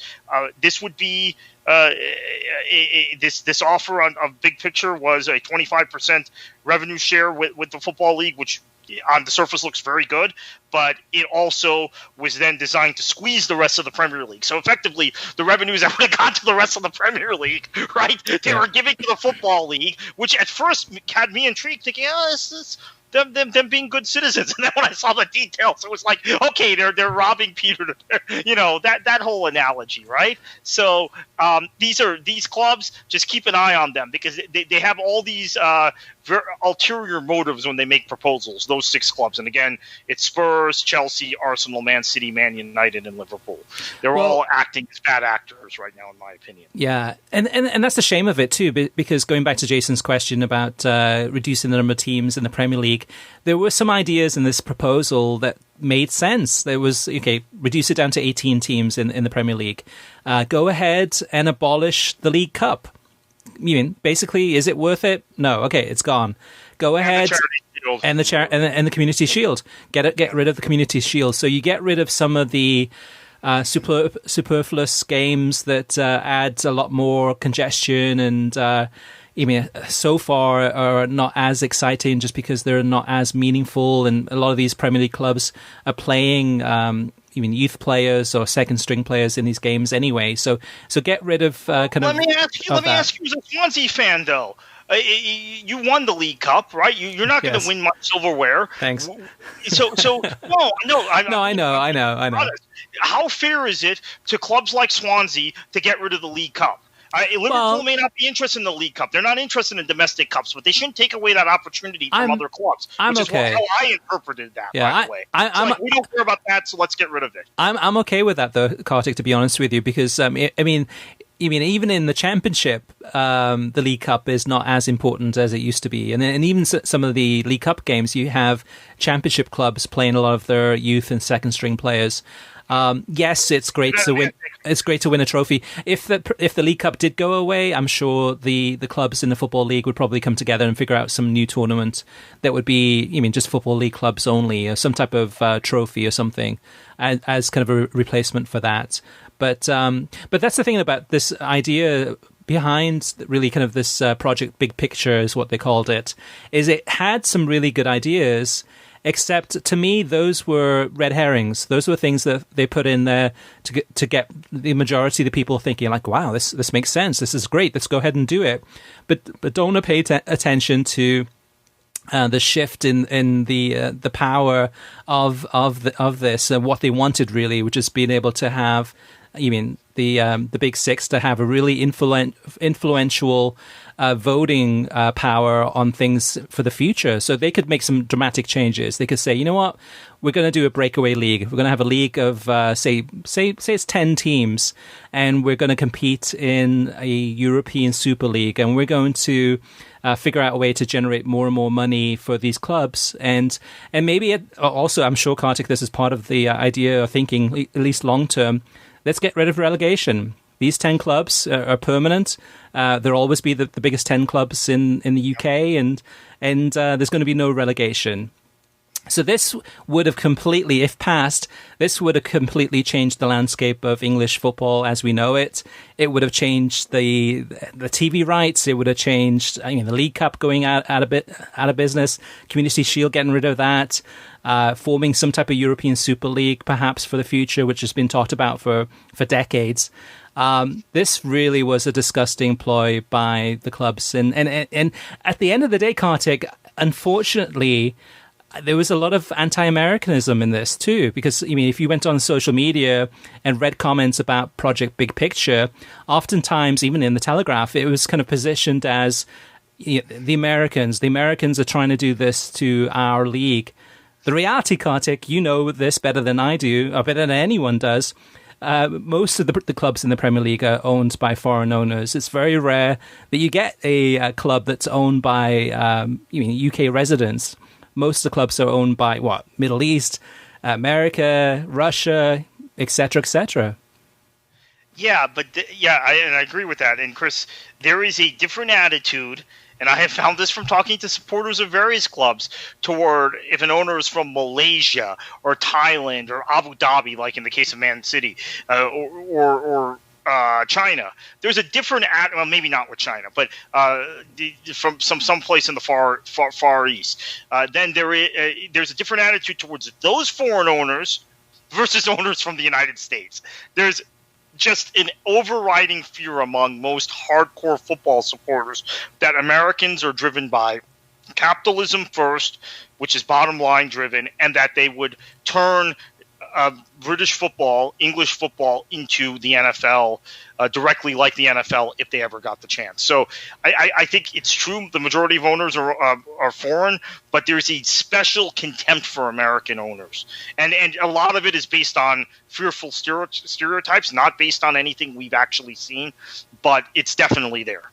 This would be this offer of Big Picture was a 25% revenue share with the Football League, which on the surface looks very good, but it also was then designed to squeeze the rest of the Premier League. So effectively, the revenues that would have gone to the rest of the Premier League, right, they were giving to the Football League, which at first had me intrigued, thinking, oh, this is them being good citizens. And then when I saw the details, it was like, okay, they're robbing Peter to, that whole analogy, right? So these clubs, just keep an eye on them, because they have all these ulterior motives when they make proposals, those 6 clubs. And again, it's Spurs, Chelsea, Arsenal, Man City, Man United, and Liverpool. They're all acting as bad actors right now, in my opinion. Yeah, and that's the shame of it too, because going back to Jason's question about reducing the number of teams in the Premier League, there were some ideas in this proposal that made sense. There was, reduce it down to 18 teams in the Premier League. Go ahead and abolish the League Cup. You mean, basically, is it worth it? No. Okay, it's gone. Go ahead and the Community Shield. Get rid of the Community Shield. So you get rid of some of the superfluous games that add a lot more congestion and so far are not as exciting just because they're not as meaningful. And a lot of these Premier League clubs are playing youth players or second string players in these games anyway. So get rid of Let me ask you as a Swansea fan, though. You won the League Cup, right? You're not going to win much silverware. Thanks. So no. I know. How fair is it to clubs like Swansea to get rid of the League Cup? Liverpool may not be interested in the League Cup. They're not interested in domestic cups, but they shouldn't take away that opportunity from other clubs. Which is how I interpreted that, by the way. We don't care about that, so let's get rid of it. I'm okay with that, though, Kartik, to be honest with you, because, even in the Championship, the League Cup is not as important as it used to be. And even some of the League Cup games, you have Championship clubs playing a lot of their youth and second-string players. Yes, it's great to win. It's great to win a trophy. If the League Cup did go away, I'm sure the clubs in the Football League would probably come together and figure out some new tournament that would be, just Football League clubs only, or some type of trophy or something as kind of a replacement for that. But that's the thing about this idea behind really kind of this project Big Picture is what they called it, is it had some really good ideas. Except, to me, those were red herrings. Those were things that they put in there to get the majority of the people thinking, like, wow, this makes sense. This is great. Let's go ahead and do it. But don't pay attention to the shift in the power of this and what they wanted, really, which is being able to have, the Big Six to have a really influential voting power on things for the future. So they could make some dramatic changes. They could say, you know what, we're going to do a breakaway league. We're going to have a league of, say it's 10 teams, and we're going to compete in a European Super League, and we're going to figure out a way to generate more and more money for these clubs. And maybe also, I'm sure, Kartik, this is part of the idea of thinking, at least long term, let's get rid of relegation. These 10 clubs are permanent. There'll always be the biggest 10 clubs in the UK, and there's going to be no relegation. So this would have completely, if passed, this would have completely changed the landscape of English football as we know it. It would have changed the TV rights. It would have changed the League Cup going out of business, Community Shield getting rid of that, forming some type of European Super League perhaps for the future, which has been talked about for decades. This really was a disgusting ploy by the clubs. And at the end of the day, Kartik, unfortunately, there was a lot of anti-Americanism in this too, because if you went on social media and read comments about Project Big Picture, oftentimes, even in the Telegraph, it was kind of positioned as the Americans are trying to do this to our league. The reality, Kartik, you know this better than I do, or better than anyone does. Most of the clubs in the Premier League are owned by foreign owners. It's very rare that you get a club that's owned by UK residents. Most of the clubs are owned by Middle East, America, Russia, etc., etc. Yeah, but I agree with that. And Chris, there is a different attitude, and I have found this from talking to supporters of various clubs, toward if an owner is from Malaysia or Thailand or Abu Dhabi, like in the case of Man City, or China. There's a different well, maybe not with China, but from some place in the far east. Then there's a different attitude towards those foreign owners versus owners from the United States. There's just an overriding fear among most hardcore football supporters that Americans are driven by capitalism first, which is bottom line driven, and that they would turn British football, English football into the NFL directly like the NFL if they ever got the chance. So I think it's true the majority of owners are foreign, but there's a special contempt for American owners. And a lot of it is based on fearful stereotypes, not based on anything we've actually seen, but it's definitely there.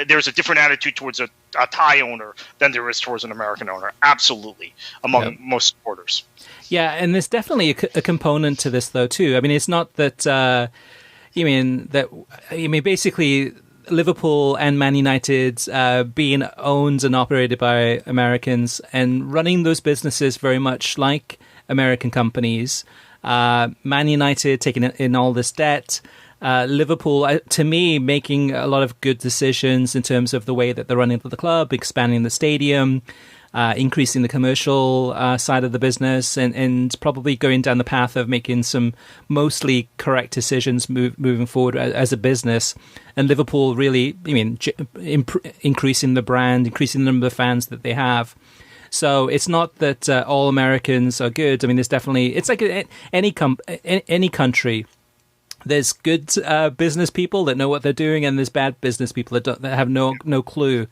There's a different attitude towards a Thai owner than there is towards an American owner, absolutely, among most supporters. Yeah, and there's definitely a component to this, though, too. I mean, it's not that basically Liverpool and Man United being owned and operated by Americans and running those businesses very much like American companies. Man United taking in all this debt. Liverpool, to me, making a lot of good decisions in terms of the way that they're running the club, expanding the stadium, increasing the commercial side of the business, and probably going down the path of making some mostly correct decisions moving forward as a business. And Liverpool really, increasing the brand, increasing the number of fans that they have. So it's not that all Americans are good. I mean, there's definitely, it's like any country. There's good business people that know what they're doing, and there's bad business people that have no clue.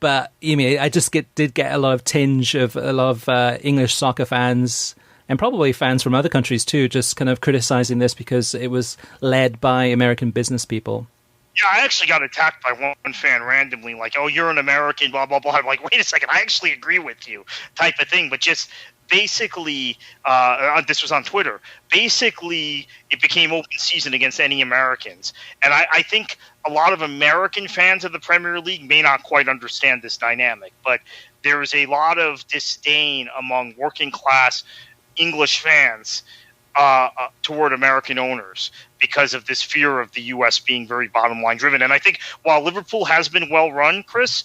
But I just did get a lot of tinge of a lot of English soccer fans, and probably fans from other countries too, just kind of criticizing this because it was led by American business people. Yeah, I actually got attacked by one fan randomly, like, "Oh, you're an American," blah blah blah. I'm like, "Wait a second, I actually agree with you," type of thing. But just basically, this was on Twitter. Basically, it became open season against any Americans, and I think a lot of American fans of the Premier League may not quite understand this dynamic, but there is a lot of disdain among working class English fans toward American owners because of this fear of the U.S. being very bottom line driven. And I think while Liverpool has been well run, Chris,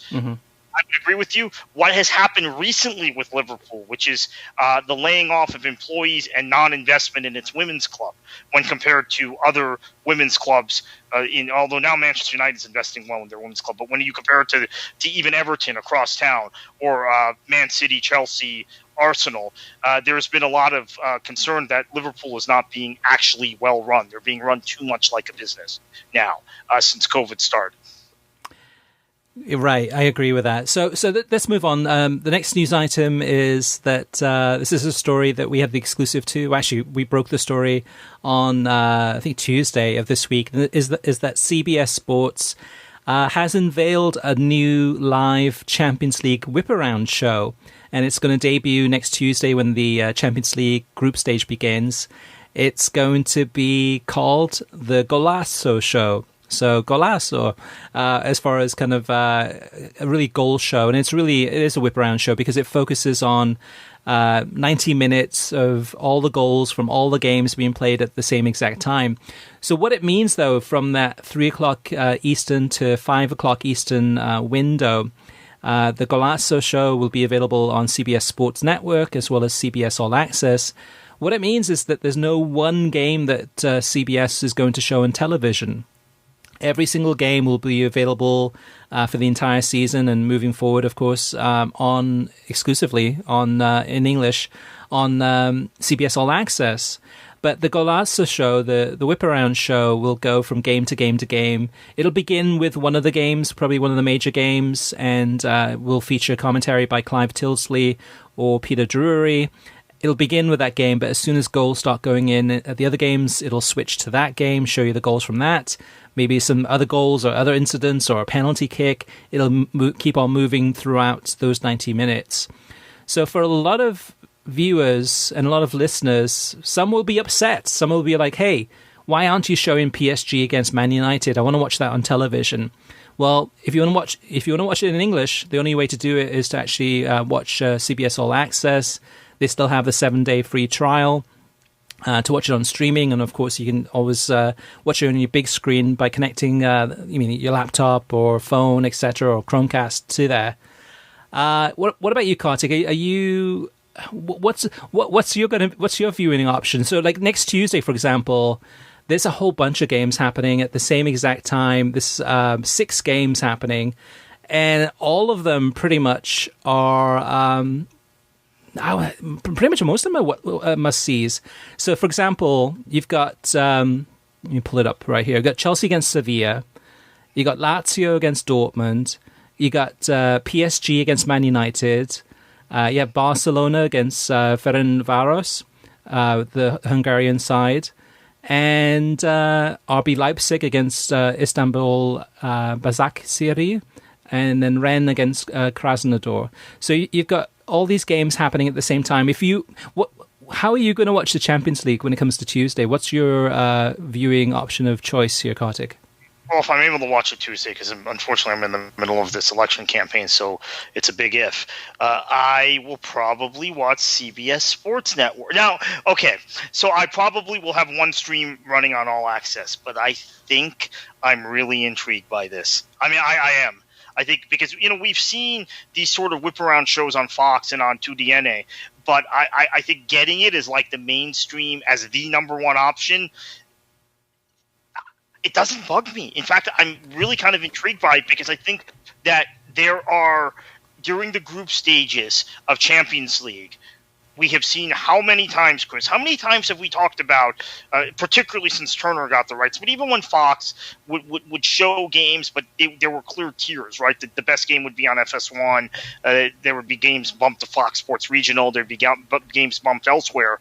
I would agree with you. What has happened recently with Liverpool, which is the laying off of employees and non-investment in its women's club when compared to other women's clubs, although now Manchester United is investing well in their women's club, but when you compare it to even Everton across town or Man City, Chelsea, Arsenal, there's been a lot of concern that Liverpool is not being actually well run. They're being run too much like a business now since COVID started. Right, I agree with that. So let's move on. The next news item is that this is a story that we had the exclusive to. Actually, we broke the story on I think Tuesday of this week. Is that CBS Sports has unveiled a new live Champions League Whiparound show, and it's going to debut next Tuesday when the Champions League group stage begins. It's going to be called the Golazo Show. So Golazo, as far as kind of a really goal show, and it is a whip-around show because it focuses on 90 minutes of all the goals from all the games being played at the same exact time. So what it means, though, from that 3 o'clock Eastern to 5 o'clock Eastern window, the Golazo show will be available on CBS Sports Network as well as CBS All Access. What it means is that there's no one game that CBS is going to show on television. Every single game will be available for the entire season and moving forward, of course, exclusively in English on CBS All Access. But the Golazo show, the Whiparound show, will go from game to game to game. It'll begin with one of the games, probably one of the major games, and will feature commentary by Clive Tilsley or Peter Drury. It'll begin with that game, but as soon as goals start going in at the other games, it'll switch to that game, show you the goals from that. Maybe some other goals or other incidents or a penalty kick. It'll keep on moving throughout those 90 minutes. So for a lot of viewers and a lot of listeners, some will be upset. Some will be like, hey, why aren't you showing PSG against Man United? I want to watch that on television. Well, if you want to watch it in English, the only way to do it is to actually watch CBS All Access. They still have the 7-day free trial to watch it on streaming, and of course, you can always watch it on your big screen by connecting, your laptop or phone, etc., or Chromecast to there. What about you, Kartik? Are you what's your viewing option? So, like next Tuesday, for example. There's a whole bunch of games happening at the same exact time. There's 6 games happening, and all of them pretty much are pretty much most of them are must-sees. So, for example, you've got let me pull it up right here. You've got Chelsea against Sevilla. You got Lazio against Dortmund. You got PSG against Man United. You have Barcelona against Ferencváros, the Hungarian side. And RB Leipzig against Istanbul Başakşehir, and then Rennes against Krasnodar. So you've got all these games happening at the same time. How are you going to watch the Champions League when it comes to Tuesday? What's your viewing option of choice here, Kartik? Well, if I'm able to watch it Tuesday, because unfortunately I'm in the middle of this election campaign, so it's a big if, I will probably watch CBS Sports Network. Now, okay, so I probably will have one stream running on All Access, but I think I'm really intrigued by this. I mean, I am. I think because, we've seen these sort of whip-around shows on Fox and on 2DNA, but I think getting it as like the mainstream, as the number one option, it doesn't bug me. In fact, I'm really kind of intrigued by it because I think that there are, during the group stages of Champions League, we have seen how many times, Chris, how many times have we talked about, particularly since Turner got the rights, but even when Fox would show games, but there were clear tiers, right? The best game would be on FS1. There would be games bumped to Fox Sports Regional. There'd be games bumped elsewhere,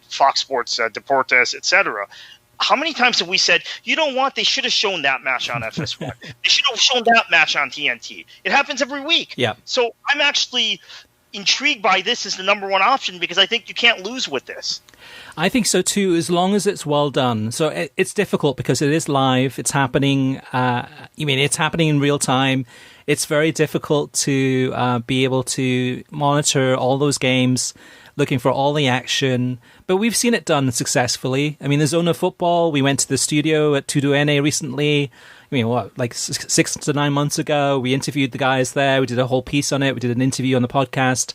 Fox Sports Deportes, etc. How many times have we said, they should have shown that match on FS1. They should have shown that match on TNT. It happens every week. Yeah. So I'm actually intrigued by this as the number one option because I think you can't lose with this. I think so too, as long as it's well done. So it's difficult because it is live. It's happening. It's happening in real time. It's very difficult to be able to monitor all those games, looking for all the action. But we've seen it done successfully. I mean, the Zone of Football, we went to the studio at 2DNA recently. 6 to 9 months ago. We interviewed the guys there. We did a whole piece on it. We did an interview on the podcast.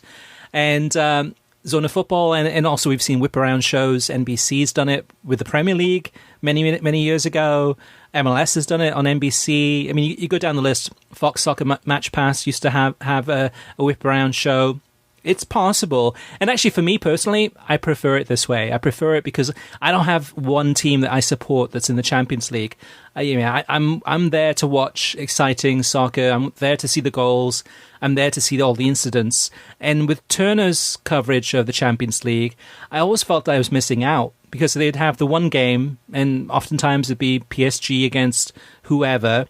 And Zone of Football, and also we've seen whip-around shows. NBC's done it with the Premier League many years ago. MLS has done it on NBC. I mean, you go down the list. Fox Soccer Match Pass used to have a whip-around show. It's possible. And actually, for me personally, I prefer it this way. I prefer it because I don't have one team that I support that's in the Champions League. I'm there to watch exciting soccer. I'm there to see the goals. I'm there to see all the incidents. And with Turner's coverage of the Champions League, I always felt that I was missing out because they'd have the one game, and oftentimes it'd be PSG against whoever.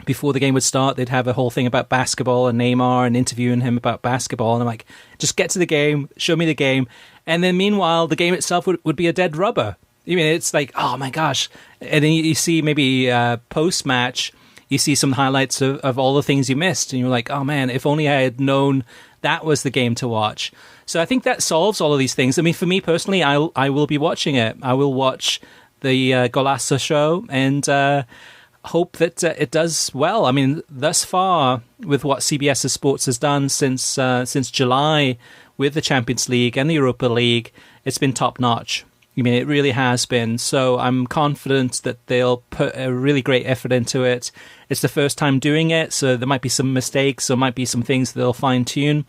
Before the game would start, they'd have a whole thing about basketball and Neymar and interviewing him about basketball. And I'm like, just get to the game, show me the game. And then meanwhile, the game itself would be a dead rubber. It's like, oh my gosh. And then you see maybe post-match, you see some highlights of all the things you missed. And you're like, oh man, if only I had known that was the game to watch. So I think that solves all of these things. I mean, for me personally, I will be watching it. I will watch the Golasso show and hope that it does well. I mean, thus far, with what CBS Sports has done since July with the Champions League and the Europa League, it's been top-notch. I mean, it really has been. So I'm confident that they'll put a really great effort into it. It's the first time doing it, so there might be some mistakes, or might be some things they'll fine-tune.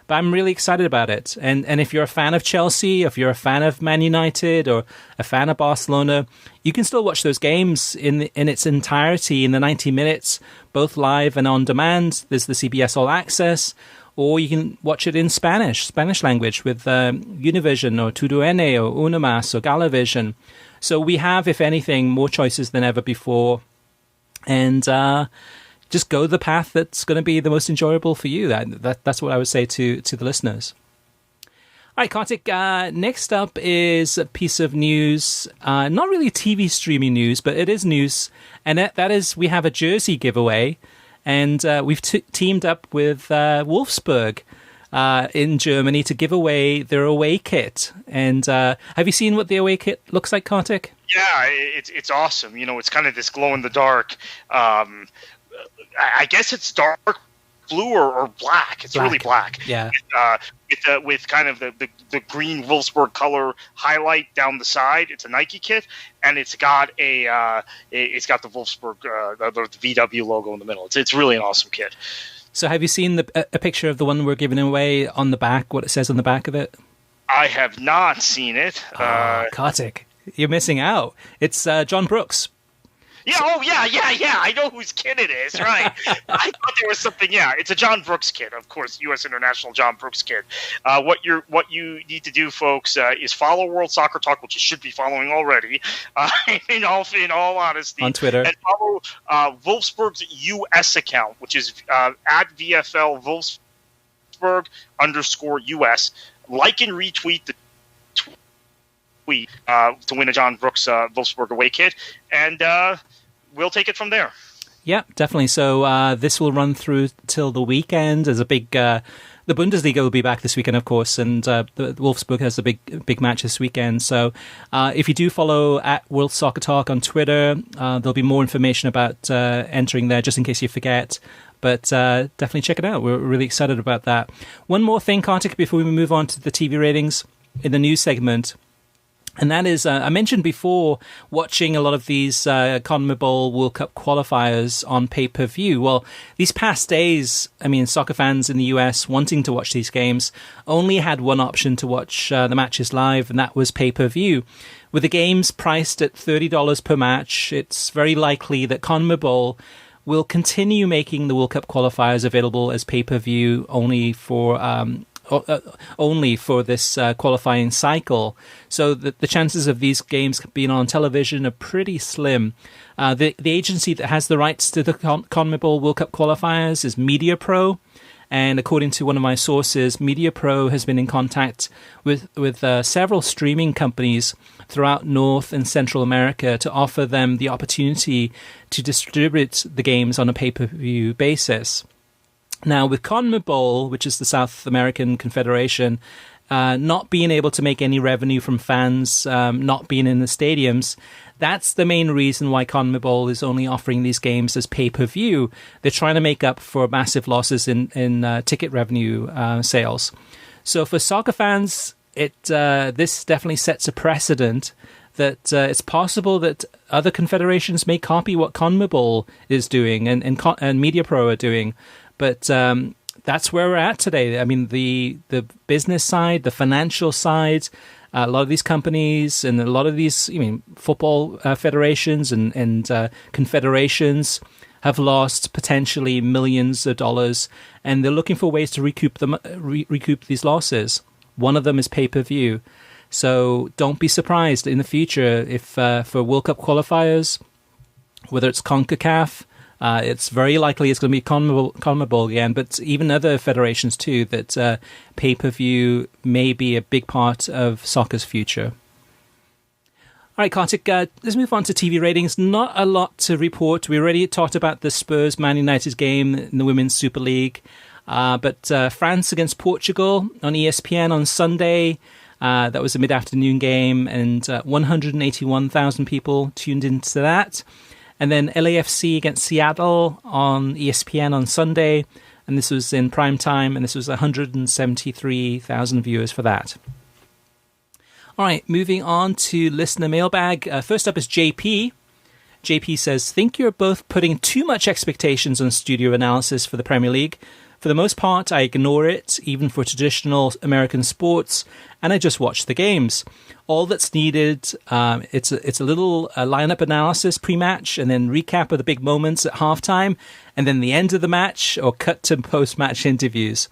But I'm really excited about it. And if you're a fan of Chelsea, if you're a fan of Man United or a fan of Barcelona, you can still watch those games in its entirety in the 90 minutes, both live and on demand. There's the CBS All Access, or you can watch it in Spanish language with Univision or 2DNA or Unamas or Galavision. So we have, if anything, more choices than ever before. And just go the path that's going to be the most enjoyable for you. That's what I would say to the listeners. right, Kartik, next up is a piece of news, not really TV streaming news, but it is news, and that is we have a jersey giveaway, and we've teamed up with Wolfsburg in Germany to give away their away kit. And have you seen what the away kit looks like, Kartik? Yeah, it's awesome. It's kind of this glow-in-the-dark. I guess it's dark blue or black. It's really black. Yeah. With kind of the green Wolfsburg color highlight down the side. It's a Nike kit, and it's got the Wolfsburg the VW logo in the middle. It's really an awesome kit. So have you seen a picture of the one we're giving away on the back? What it says on the back of it? I have not seen it. Kartik, you're missing out. It's John Brooks. Yeah, I know whose kit it is, right. I thought there was something, it's a John Brooks kit, of course, U.S. International John Brooks kit. What you need to do, folks, is follow World Soccer Talk, which you should be following already, in all honesty. On Twitter. And follow Wolfsburg's U.S. account, which is at VFL Wolfsburg _US. Like and retweet the tweet to win a John Brooks Wolfsburg away kit, and we'll take it from there. Yeah, definitely. So this will run through till the weekend. There's a big the Bundesliga will be back this weekend, of course, and the Wolfsburg has a big match this weekend. So if you do follow at World Soccer Talk on Twitter, there'll be more information about entering there, just in case you forget. But definitely check it out. We're really excited about that. One more thing, Kartik, before we move on to the TV ratings in the news segment. And that is, I mentioned before, watching a lot of these CONMEBOL World Cup qualifiers on pay-per-view. Well, these past days, soccer fans in the US wanting to watch these games only had one option to watch the matches live, and that was pay-per-view. With the games priced at $30 per match, it's very likely that CONMEBOL will continue making the World Cup qualifiers available as pay-per-view only for this qualifying cycle. So the chances of these games being on television are pretty slim. The agency that has the rights to the CONMEBOL World Cup qualifiers is MediaPro. And according to one of my sources, MediaPro has been in contact with several streaming companies throughout North and Central America to offer them the opportunity to distribute the games on a pay-per-view basis. Now, with CONMEBOL, which is the South American Confederation, not being able to make any revenue from fans not being in the stadiums, that's the main reason why CONMEBOL is only offering these games as pay-per-view. They're trying to make up for massive losses in ticket revenue sales. So for soccer fans, this definitely sets a precedent that it's possible that other confederations may copy what CONMEBOL is doing and MediaPro are doing. But that's where we're at today. The business side, the financial side, a lot of these companies and a lot of these football federations and confederations have lost potentially millions of dollars, and they're looking for ways to recoup these losses. One of them is pay-per-view. So don't be surprised in the future if for World Cup qualifiers, whether it's CONCACAF, it's very likely it's going to be CONMEBOL again, but even other federations too, that pay-per-view may be a big part of soccer's future. All right, Kartik, let's move on to TV ratings. Not a lot to report. We already talked about the Spurs-Man United game in the Women's Super League, but France against Portugal on ESPN on Sunday. That was a mid-afternoon game, and 181,000 people tuned into that. And then LAFC against Seattle on ESPN on Sunday. And this was in prime time, and this was 173,000 viewers for that. All right, moving on to listener mailbag. First up is JP. JP says, think you're both putting too much expectations on studio analysis for the Premier League. For the most part, I ignore it, even for traditional American sports, and I just watch the games. All that's needed, it's a little lineup analysis pre-match, and then recap of the big moments at halftime, and then the end of the match, or cut to post-match interviews.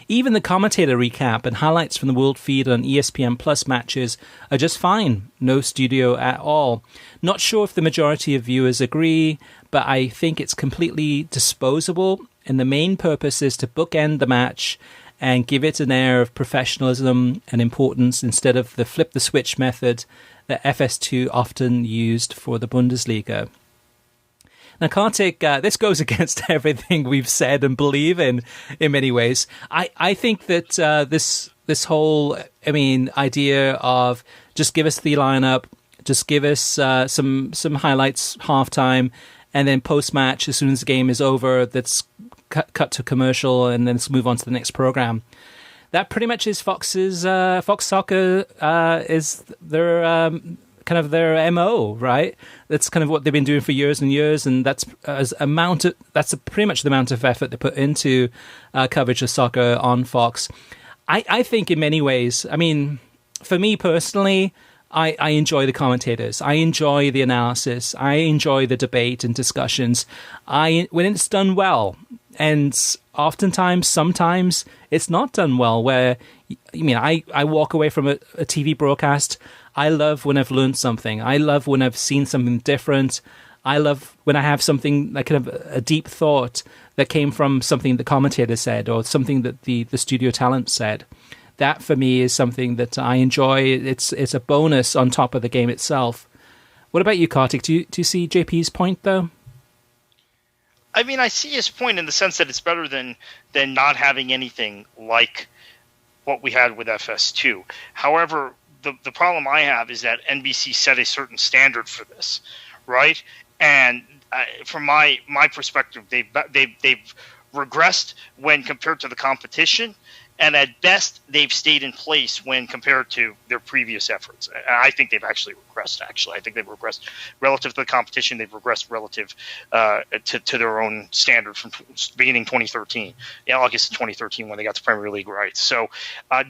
Even the commentator recap and highlights from the World Feed on ESPN Plus matches are just fine. No studio at all. Not sure if the majority of viewers agree, but I think it's completely disposable, and the main purpose is to bookend the match and give it an air of professionalism and importance instead of the flip the switch method that FS2 often used for the Bundesliga. Now, Kartik, this goes against everything we've said and believe in many ways. I think that this whole, idea of just give us the lineup, just give us some highlights halftime, and then post-match, as soon as the game is over, that's cut to commercial, and then let's move on to the next program. That pretty much is Fox's Fox Soccer is their kind of their MO, right? That's kind of what they've been doing for years and years, and that's pretty much the amount of effort they put into coverage of soccer on Fox. I think in many ways, for me personally, I enjoy the commentators. I enjoy the analysis. I enjoy the debate and discussions. When it's done well, and oftentimes, sometimes it's not done well. Where I walk away from a TV broadcast. I love when I've learned something. I love when I've seen something different. I love when I have something like kind of a deep thought that came from something the commentator said or something that the studio talent said. That for me is something that I enjoy. It's a bonus on top of the game itself. What about you, Kartik? Do you see JP's point though? I see his point in the sense that it's better than not having anything like what we had with FS2. However, the problem I have is that NBC set a certain standard for this, right? And from my perspective, they've regressed when compared to the competition, and at best, they've stayed in place when compared to their previous efforts. I think they've actually regressed, I think they've regressed relative to the competition. They've regressed relative to their own standard from beginning 2013, August of 2013, when they got the Premier League rights. So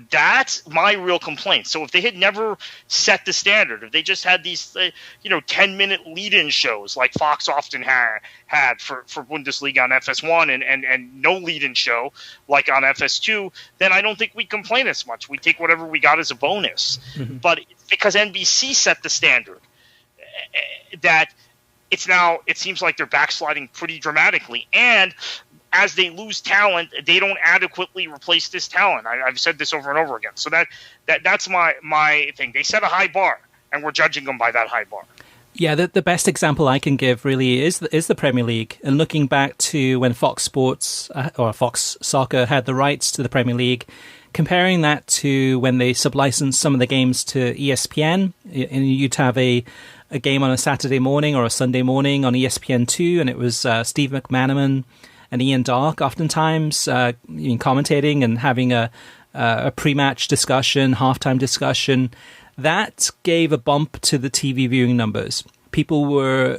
that's my real complaint. So if they had never set the standard, if they just had these 10-minute lead-in shows like Fox often had for Bundesliga on FS1 and no lead-in show like on FS2, then I don't think we complain as much. We take whatever we got as a bonus. Mm-hmm. But it's because NBC set the standard that it seems like they're backsliding pretty dramatically. And as they lose talent, they don't adequately replace this talent. I've said this over and over again. So that's my thing. They set a high bar, and we're judging them by that high bar. Yeah, the best example I can give really is the Premier League. And looking back to when Fox Sports or Fox Soccer had the rights to the Premier League, comparing that to when they sublicensed some of the games to ESPN, and you'd have a game on a Saturday morning or a Sunday morning on ESPN2, and it was Steve McManaman and Ian Darke oftentimes commentating and having a pre-match discussion, halftime discussion. That gave a bump to the TV viewing numbers. People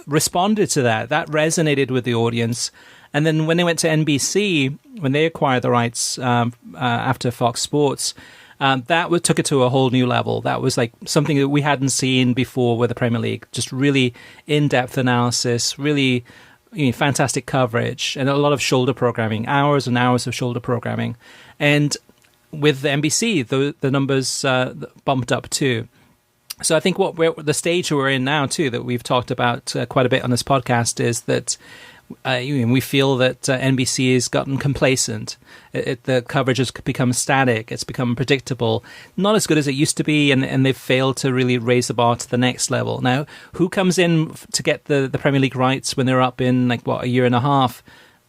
responded to that. That resonated with the audience. And then when they went to NBC, when they acquired the rights after Fox Sports, that took it to a whole new level. That was like something that we hadn't seen before with the Premier League. Just really in-depth analysis, really fantastic coverage, and a lot of shoulder programming, hours and hours of shoulder programming. And with the NBC, the numbers bumped up too. So I think the stage we're in now too, that we've talked about quite a bit on this podcast, is that we feel that NBC has gotten complacent. The coverage has become static. It's become predictable. Not as good as it used to be, and they've failed to really raise the bar to the next level. Now, who comes in to get the Premier League rights when they're up in a year and a half?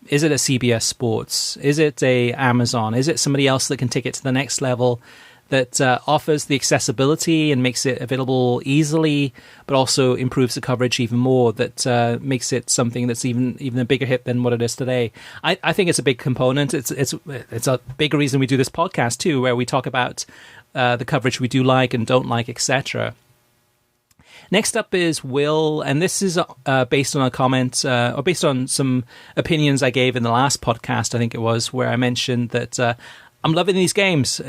Is it a CBS Sports? Is it a Amazon? Is it somebody else that can take it to the next level, that offers the accessibility and makes it available easily, but also improves the coverage even more, that makes it something that's even a bigger hit than what it is today? I think it's a big component. It's a big reason we do this podcast too, where we talk about the coverage we do like and don't like, etc. Next up is Will, and this is based on a comment, or based on some opinions I gave in the last podcast, I think it was, where I mentioned that I'm loving these games.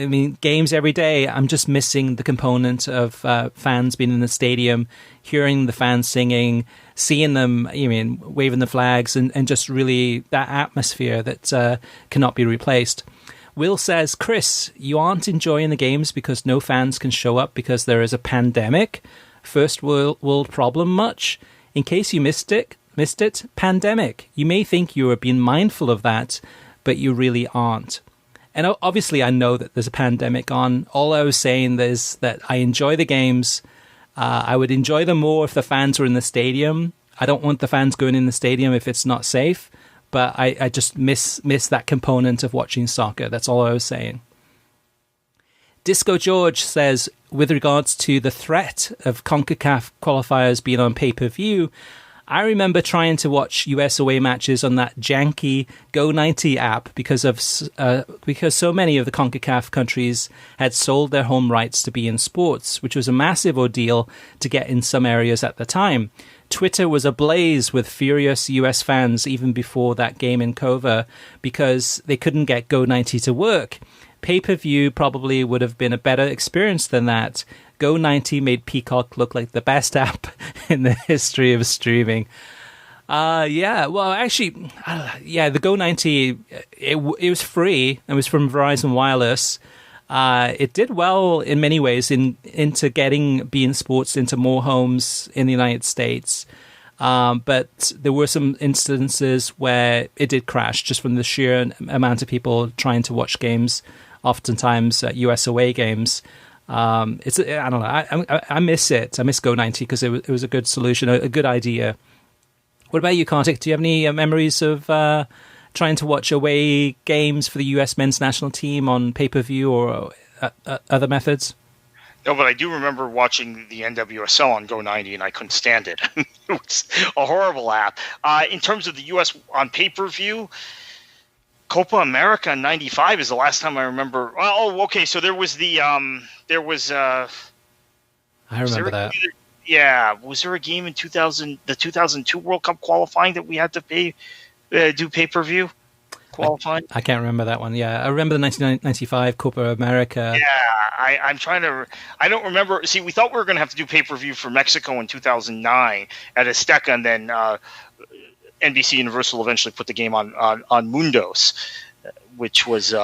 Games every day. I'm just missing the component of fans being in the stadium, hearing the fans singing, seeing them, waving the flags, and just really that atmosphere that cannot be replaced. Will says, Chris, you aren't enjoying the games because no fans can show up because there is a pandemic? First world problem much? In case you missed it, pandemic. You may think you are being mindful of that, but you really aren't. And obviously, I know that there's a pandemic on. All I was saying is that I enjoy the games. I would enjoy them more if the fans were in the stadium. I don't want the fans going in the stadium if it's not safe. But I just miss that component of watching soccer. That's all I was saying. Disco George says, with regards to the threat of CONCACAF qualifiers being on pay-per-view, I remember trying to watch US away matches on that janky Go90 app because so many of the CONCACAF countries had sold their home rights to beIN Sports, which was a massive ordeal to get in some areas at the time. Twitter was ablaze with furious US fans even before that game in Kova because they couldn't get Go90 to work. Pay-per-view probably would have been a better experience than that. Go90 made Peacock look like the best app in the history of streaming. The Go90, it was free. It was from Verizon Wireless. It did well in many ways into getting beIN Sports into more homes in the United States. But there were some instances where it did crash just from the sheer amount of people trying to watch games, oftentimes US away games. I don't know. I miss it. I miss Go90 because it was a good solution, a good idea. What about you, Kartik? Do you have any memories of trying to watch away games for the US men's national team on pay-per-view or other methods? No, but I do remember watching the NWSL on Go90, and I couldn't stand it. It was a horrible app. In terms of the US on pay-per-view, Copa America in '95 is the last time I remember. Oh, okay. So there was the I remember that. Was there a game in 2000, the 2002 World Cup qualifying that we had to do pay-per-view qualifying? I can't remember that one. Yeah, I remember the 1995 Copa America. Yeah, I'm trying to. I don't remember. See, we thought we were going to have to do pay-per-view for Mexico in 2009 at Azteca, and then NBC Universal eventually put the game on Mundos, which was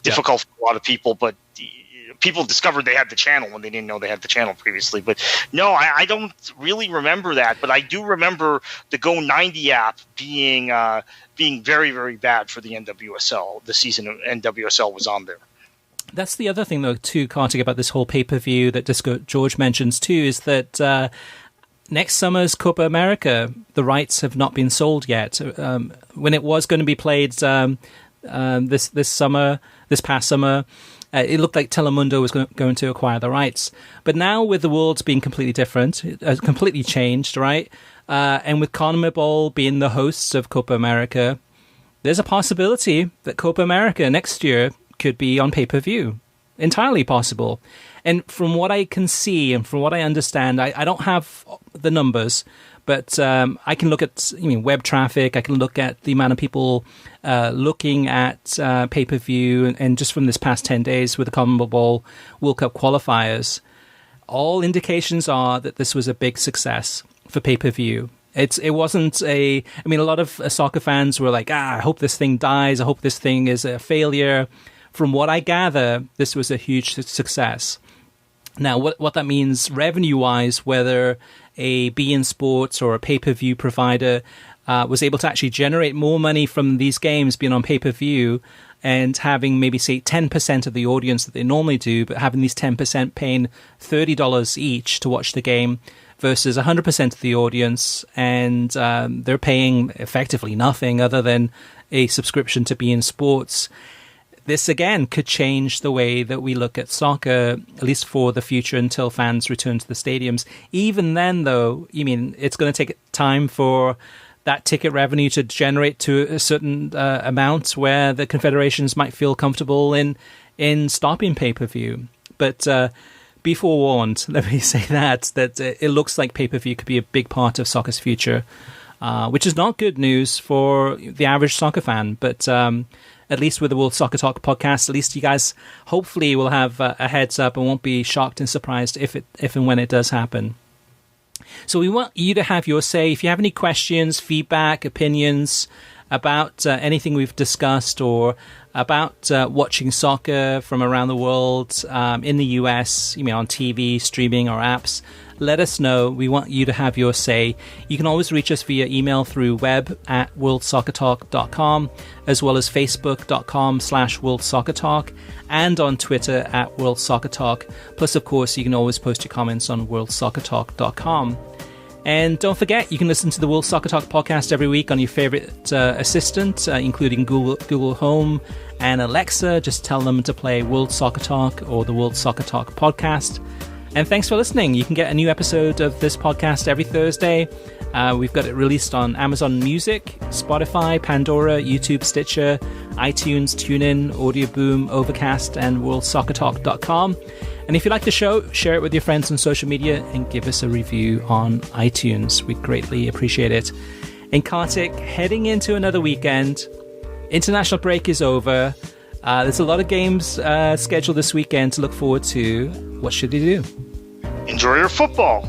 difficult for a lot of people, but people discovered they had the channel when they didn't know they had the channel previously. But no, I don't really remember that, but I do remember the Go90 app being very, very bad for the NWSL. The season of NWSL was on there. That's the other thing, though, too, Kartik, about this whole pay-per-view that Disco George mentions, too, is that next summer's Copa America, the rights have not been sold yet. When it was going to be played this past summer, it looked like Telemundo was going to acquire the rights. But now with the world being completely different, completely changed, right? And with CONMEBOL being the hosts of Copa America, there's a possibility that Copa America next year could be on pay-per-view. Entirely possible. And from what I can see and from what I understand, I don't have the numbers, but I can look at web traffic. I can look at the amount of people looking at pay-per-view, and just from this past 10 days with the CONMEBOL World Cup qualifiers, all indications are that this was a big success for pay-per-view. It wasn't a lot of soccer fans were like, I hope this thing dies. I hope this thing is a failure. From what I gather, this was a huge success. Now, what that means revenue-wise, whether a beIN Sports or a pay-per-view provider was able to actually generate more money from these games being on pay-per-view and having maybe, say, 10% of the audience that they normally do, but having these 10% paying $30 each to watch the game versus 100% of the audience, and they're paying effectively nothing other than a subscription to beIN Sports. This, again, could change the way that we look at soccer, at least for the future, until fans return to the stadiums. Even then, though, it's going to take time for that ticket revenue to generate to a certain amount where the confederations might feel comfortable in stopping pay-per-view. But be forewarned, let me say that it looks like pay-per-view could be a big part of soccer's future, which is not good news for the average soccer fan, but at least with the World Soccer Talk podcast, at least you guys hopefully will have a heads up and won't be shocked and surprised if and when it does happen. So we want you to have your say. If you have any questions, feedback, opinions, about anything we've discussed or about watching soccer from around the world, in the US, on TV, streaming, or apps, let us know. We want you to have your say. You can always reach us via email through web at worldsoccertalk.com, as well as facebook.com/worldsoccertalk, and on Twitter at worldsoccertalk. Plus, of course, you can always post your comments on worldsoccertalk.com. And don't forget, you can listen to the World Soccer Talk podcast every week on your favorite assistant, including Google Home and Alexa. Just tell them to play World Soccer Talk or the World Soccer Talk podcast. And thanks for listening. You can get a new episode of this podcast every Thursday. We've got it released on Amazon Music, Spotify, Pandora, YouTube, Stitcher, iTunes, TuneIn, Audio Boom, Overcast, and worldsoccertalk.com. And if you like the show, share it with your friends on social media and give us a review on iTunes. We'd greatly appreciate it. And Kartik, heading into another weekend. International break is over. There's a lot of games scheduled this weekend to look forward to. What should you do? Enjoy your football.